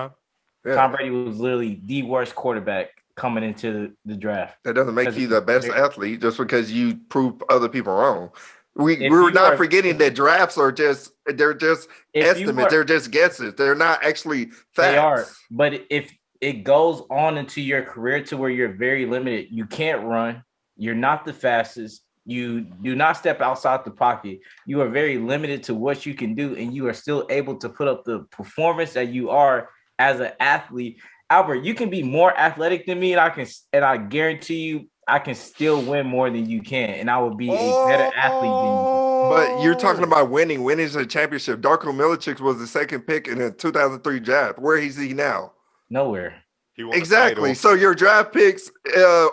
Yeah. Tom Brady was literally the worst quarterback coming into the draft. That doesn't make you the best athlete just because you prove other people wrong. We're not forgetting that drafts are just estimates. They're just guesses. They're not actually facts. They are. But if it goes on into your career to where you're very limited, you can't run. You're not the fastest. You do not step outside the pocket. You are very limited to what you can do, and you are still able to put up the performance that you are as an athlete. Albert, you can be more athletic than me, and I guarantee you I can still win more than you can, and I will be a better athlete than you. But you're talking about winning. Winning is a championship. Darko Milicic was the second pick in the 2003 draft. Where is he now? Nowhere. Exactly. So your draft picks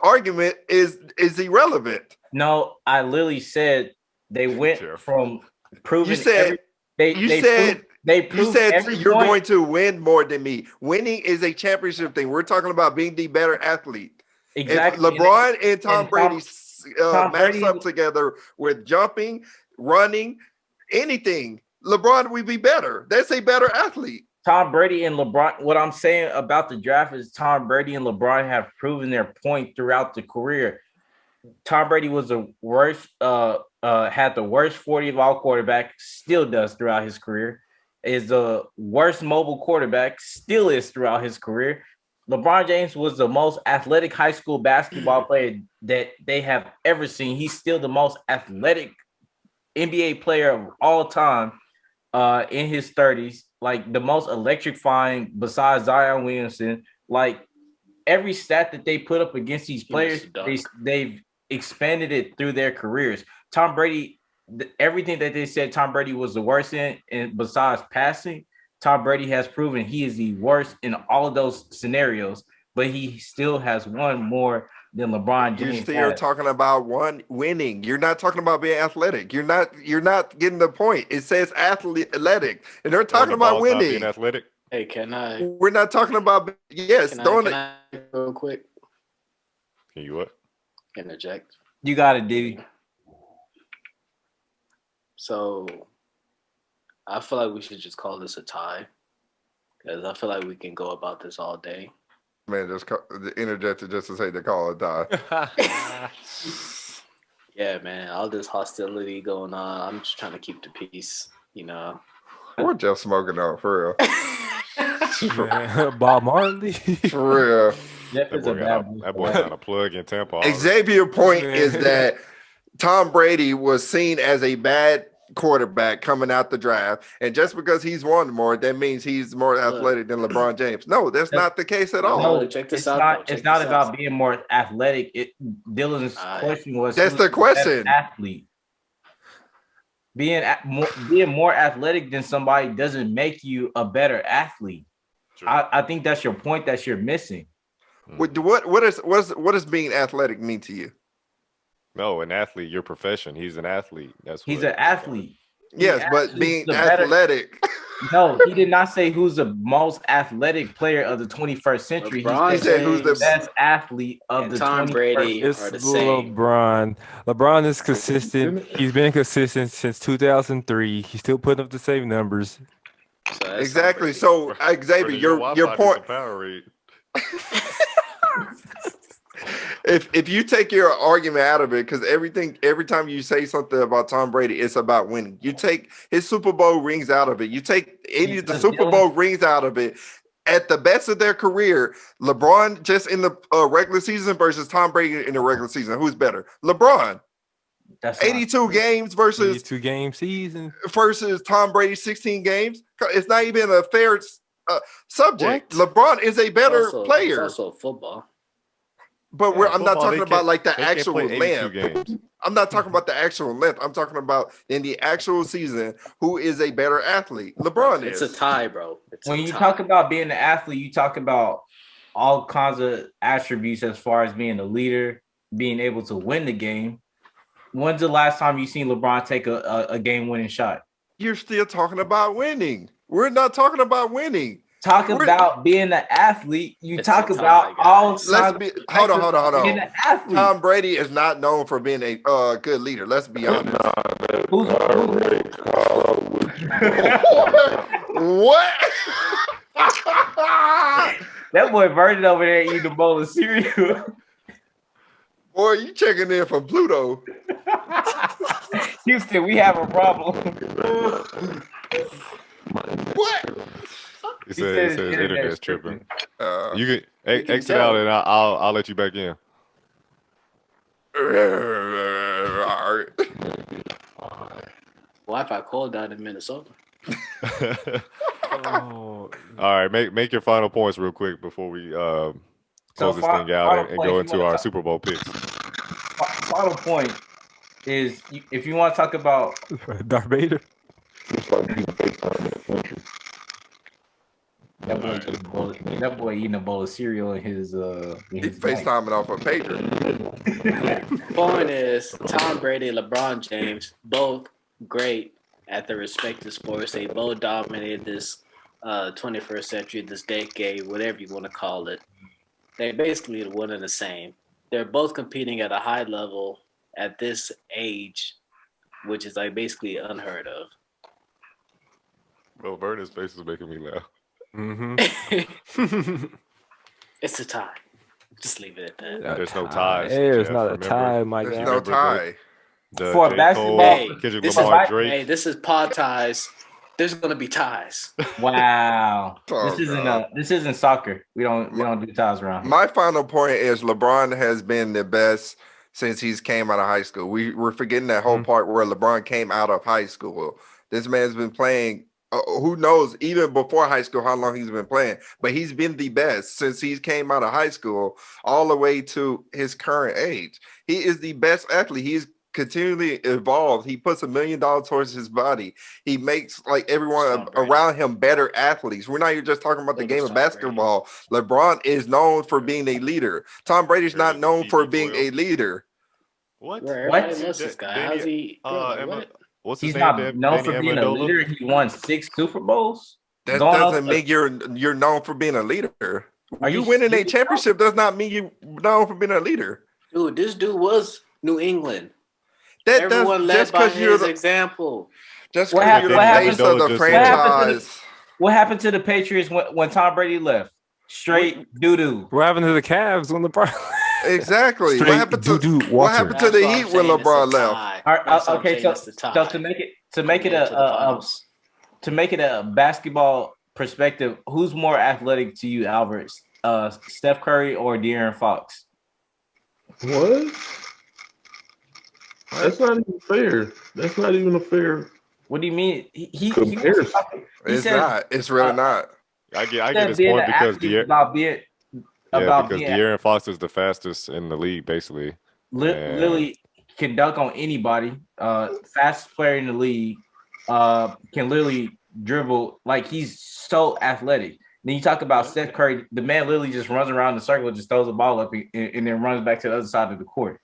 argument is irrelevant. No, I literally said they went from proving. You said you're going to win more than me. Winning is a championship thing. We're talking about being the better athlete. Exactly. If LeBron and Tom Brady match up together with jumping, running, anything, LeBron would be better. That's a better athlete. Tom Brady and LeBron, what I'm saying about the draft is Tom Brady and LeBron have proven their point throughout the career. Tom Brady was the worst, had the worst 40 of all quarterbacks, still does throughout his career. Is the worst mobile quarterback, still is throughout his career. LeBron James was the most athletic high school basketball player that they have ever seen. He's still the most athletic NBA player of all time in his 30s. Like the most electrifying besides Zion Williamson. Like every stat that they put up against these players, they've expanded it through their careers. Tom Brady, everything that they said Tom Brady was the worst in, and besides passing, Tom Brady has proven he is the worst in all of those scenarios, but he still has won more than LeBron You're James still has. talking about winning. You're not talking about being athletic. You're not getting the point. It says athletic, and they're talking about Ball's not being winning. athletic. Hey, can I We're not talking about yes. Don't can I real quick Can you what? interject? You got it, Diddy. So I feel like we should just call this a tie because I feel like we can go about this all day. man just interjected just to say they call it die. Yeah, man, all this hostility going on. I'm just trying to keep the peace, you know. What Jeff smoking on for real? Man, Bob Marley. For real. Jeff is a bad boy. That boy got a plug in Tampa. already. Xavier's point Man. is that Tom Brady was seen as a bad quarterback coming out the draft, and just because he's won more, that means he's more athletic than LeBron James. No, that's not the case at all. No, check this it's out, not. though. Check It's not this about out. being more athletic. Dylan's question was That's who's the best question. Athlete. Being more athletic than somebody doesn't make you a better athlete. Sure. I think that's your point that you're missing. What does being athletic mean to you? No, an athlete, your profession. He's an athlete. He's an athlete. Yes, but being athletic. No, he did not say who's the most athletic player of the 21st century. LeBron He said who's the James best athlete of and the Tom 21st Brady It's are the same. LeBron. LeBron is consistent. He's been consistent since 2003. He's still putting up the same numbers. So that's Tom Exactly. Brady. So Xavier, your point. Power read. If you take your argument out of it, because every time you say something about Tom Brady, it's about winning. You take his Super Bowl rings out of it. You take any of the Super Bowl rings out of it. At the best of their career, LeBron just in the regular season versus Tom Brady in the regular season, who's better? LeBron. That's 82 games versus 2-game season. versus Tom Brady 16 games. It's not even a fair subject. What? LeBron is a better It's player. also football. But I'm not talking about like the actual length. games. I'm not talking about the actual length. I'm talking about in the actual season, who is a better athlete? LeBron It's is. a tie, bro. When you talk about being an athlete, you talk about all kinds of attributes as far as being a leader, being able to win the game. When's the last time you seen LeBron take a game-winning shot? You're still talking about winning. We're not talking about winning. About being an athlete. You It's talk a tie, about guys. all. Let's be hold on. Being an athlete. Tom Brady is not known for being a good leader. Let's be honest. What? That boy Vernon over there eating a bowl of cereal. Boy, you checking in from Pluto. Houston, we have a problem. What? He said his internet's tripping. You can can exit tell. out and I'll let you back in. Wi-Fi cold down in Minnesota. Oh, All right, make your final points real quick before we close this thing final out and points, go you into wanna our talk- Super Bowl picks. Final point is if you want to talk about Darth Vader. that boy eating a bowl of cereal in his He bag. FaceTiming off a pager. Point is, Tom Brady and LeBron James, both great at their respective sports. They both dominated this 21st century, this decade, whatever you want to call it. They're basically one and the same. They're both competing at a high level at this age, which is like basically unheard of. Bro, Vernon's face is making me laugh. Mm-hmm. It's a tie. Just leave it at that. There's no ties, There's Jeff, not a remember? tie, my There's guy. no tie. The For J. basketball- Cole, Hey, Kendrick this Lamar, is- Drake. Hey, this is pod ties. There's gonna be ties. Wow. Oh, This isn't soccer. We don't do ties around here. My final point is LeBron has been the best since he's came out of high school. We're forgetting that whole part where LeBron came out of high school. This man's been playing. Who knows, even before high school, how long he's been playing. But he's been the best since he came out of high school all the way to his current age. He is the best athlete. He's continually evolves. He puts $1 million towards his body. He makes like everyone around him better athletes. We're not even just talking about the game of basketball. LeBron is known for being a leader. Tom Brady's not known for being a leader. What? Everybody loves this guy. How's he? What? What's his He's name? not known for being a leader. He won 6 Super Bowls. That doesn't mean you're known for being a leader. You winning a championship does not mean you're known for being a leader. Dude, this dude was New England. Everyone led by his example. Just because you're the face of the franchise. What happened to the Patriots when Tom Brady left? Straight doo-doo. What happened to the Cavs when LeBron? Exactly. What happened to the Heat when LeBron left? Okay, so to make it a basketball perspective, who's more athletic to you, Albert? Steph Curry or De'Aaron Fox? What? That's not even fair. That's not even a fair. What do you mean? He it's said, not. It's really not. I get his point because De'Aaron Fox is the fastest in the league, basically. Literally can dunk on anybody. Fastest player in the league. Can literally dribble. Like, he's so athletic. Then you talk about Steph Curry. The man literally just runs around the circle, just throws the ball up, and then runs back to the other side of the court.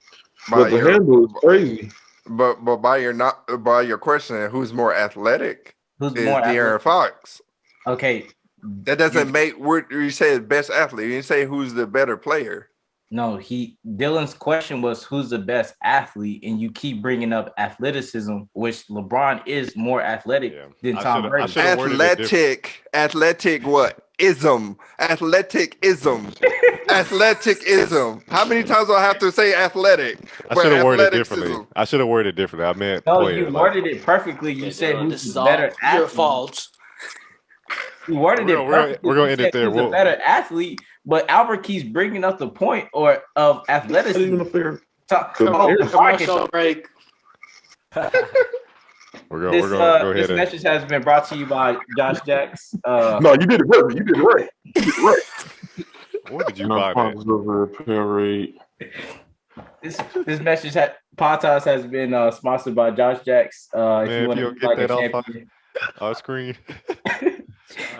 But the handle is crazy. But by your question, who's more athletic? Who's more De'Aaron Fox? Okay, that doesn't make. You say the best athlete. You say who's the better player. No, Dylan's question was who's the best athlete, and you keep bringing up athleticism, which LeBron is more athletic than Tom Brady. Athletic what? Ism. Athleticism. How many times do I have to say athletic? I should have worded it differently. I meant no, you worded it perfectly. You said who's the better athlete. Your fault. You worded it perfectly. We're gonna end it there. Who's a better athlete, but Albert keeps bringing up the point of athleticism. Commercial break. We're going to go ahead. This message has been brought to you by Josh Jacks. No, you did it right. You did it right. What did you buy that? This message Potas has been sponsored by Josh Jacks. If you want to eat like a champion, our screen.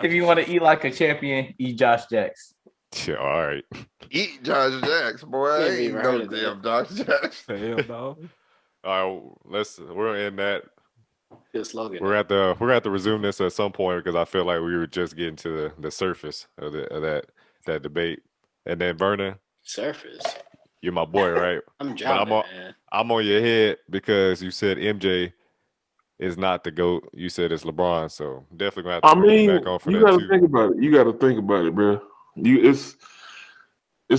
If you want to eat like a champion, eat Josh Jacks. Yeah, all right. Eat Josh Jacks, boy. I ain't no damn Josh Jacks. All right, we're gonna end that. Good slogan. We're at the resume this at some point because I feel like we were just getting to the surface of that debate. And then Vernon, surface. You're my boy, right? I'm drowning, man. I'm on your head because you said MJ is not the GOAT. You said it's LeBron, so definitely gonna have to bring back on for that too. You gotta think about it. You gotta think about it, bro. It's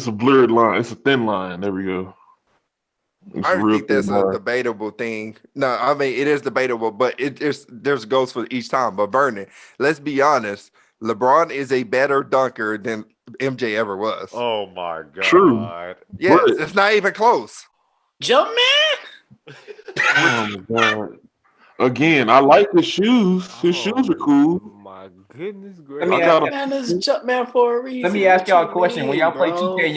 a blurred line. It's a thin line. There we go. I think that's a debatable thing. No, I mean it is debatable, but there's goals for each time. But Vernon, let's be honest, LeBron is a better dunker than MJ ever was. Oh my god! True. Yes, it's not even close. Jump man. Oh my god! Again, I like his shoes. His shoes are cool. Oh my goodness gracious! Man, this is jump man for a reason. Let me ask y'all a question. When y'all play 2K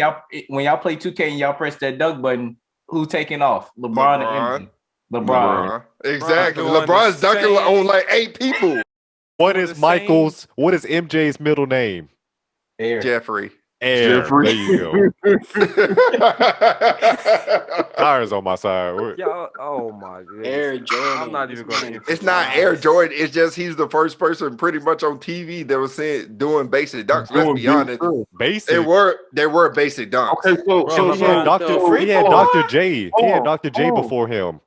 and y'all press that dunk button, who taking off? LeBron. Or MJ? LeBron. Exactly. LeBron's dunking on like 8 people. What is Michael's? What is MJ's middle name? Jeffrey. Jeffrey. There you go. Tires on my side. Oh my god. Air Jordan. I'm not even going to. It's not Air Jordan. It's just he's the first person pretty much on TV that was doing basic dunks. Let's be honest. Basic. There were basic dunks. Okay, so he had Dr. J. He had Dr. J before him.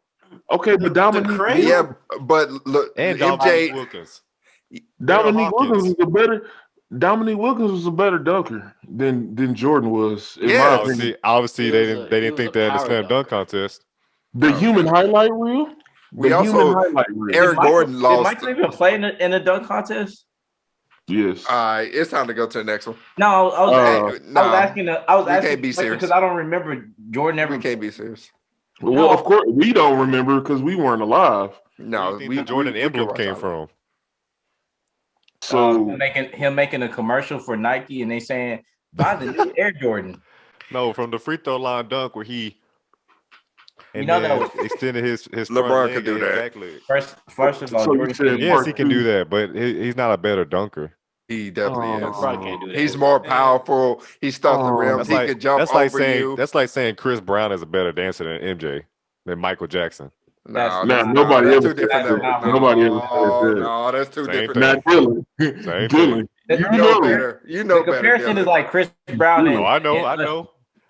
Okay, but Dominique. Yeah, but look, and MJ Wilkins. Dominique Wilkins was a better dunker than Jordan was. Obviously, they didn't think they had a slam dunk contest. The human highlight reel. Eric Gordon lost. Did Michael even play in a dunk contest? Yes. All right, it's time to go to the next one. No, I was asking. Can't be serious because I don't remember Jordan ever. We can't be serious. Well, of course we don't remember because we weren't alive. No, the Jordan emblem came from. So him making a commercial for Nike and they saying buy the new Air Jordan. No, from the free throw line dunk where he and know then that extended his front LeBron leg could do and his that. back leg. first of all, So you Jordan said King. Yes, part he can two. do that, but he's not a better dunker. He definitely is. LeBron can't do that. He's more powerful. He stuffed the rims. He could jump over you. That's like saying Chris Brown is a better dancer than MJ, than Michael Jackson. No, Nah, that's nobody that's ever two different said levels. that. Nobody ever said that. No, that's two Same different thing. levels. Now, Dylan, Same Dylan, You you know know it. better. You know The better. comparison is Dylan. like Chris Brown and Oh, I know.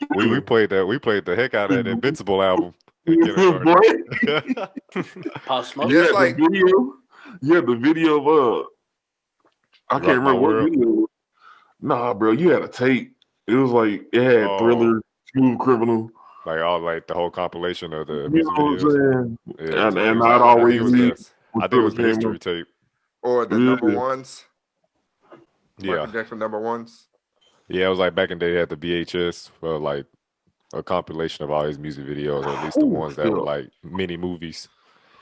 and- We played that. We played the heck out of that Invincible album in Boy, kindergarten. Pop Smoke. yeah, Just like the video. Yeah, the video of I can't Rock My remember what World. video. It was. Nah, bro, you had a tape. It was like it had Oh. Thriller, Smooth Criminal. like the whole compilation of the You music know what I'm videos. saying? Yeah, And he was I'd on- always was read. the- I think it was the history tape. or the Yeah. number ones. Yeah, Michael Jackson number ones. yeah. It was like back in the day, they had the VHS for like a compilation of all his music videos, or at least the ones that were like mini movies.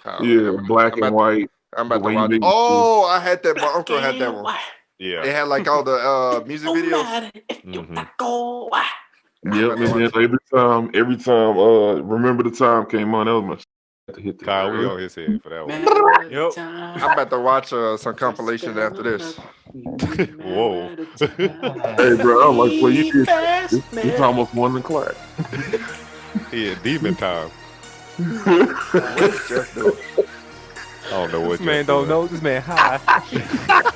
Oh, Yeah, black and white. I'm about to Dwayne watch. Bacon. Oh, I had that. My uncle had that one. Yeah. They had like all the music videos. Mhm. Yep, and then every time, remember the time came on, that was my shit. I had to hit that. Kyle, we on his head for that one. Yep. I'm about to watch some compilation after this. Whoa. Hey, bro, I was like, well, you did. It's almost 1 o'clock. He had demon time. What's Jeff doing? I don't know what This man Jeff don't doing. know. This man high.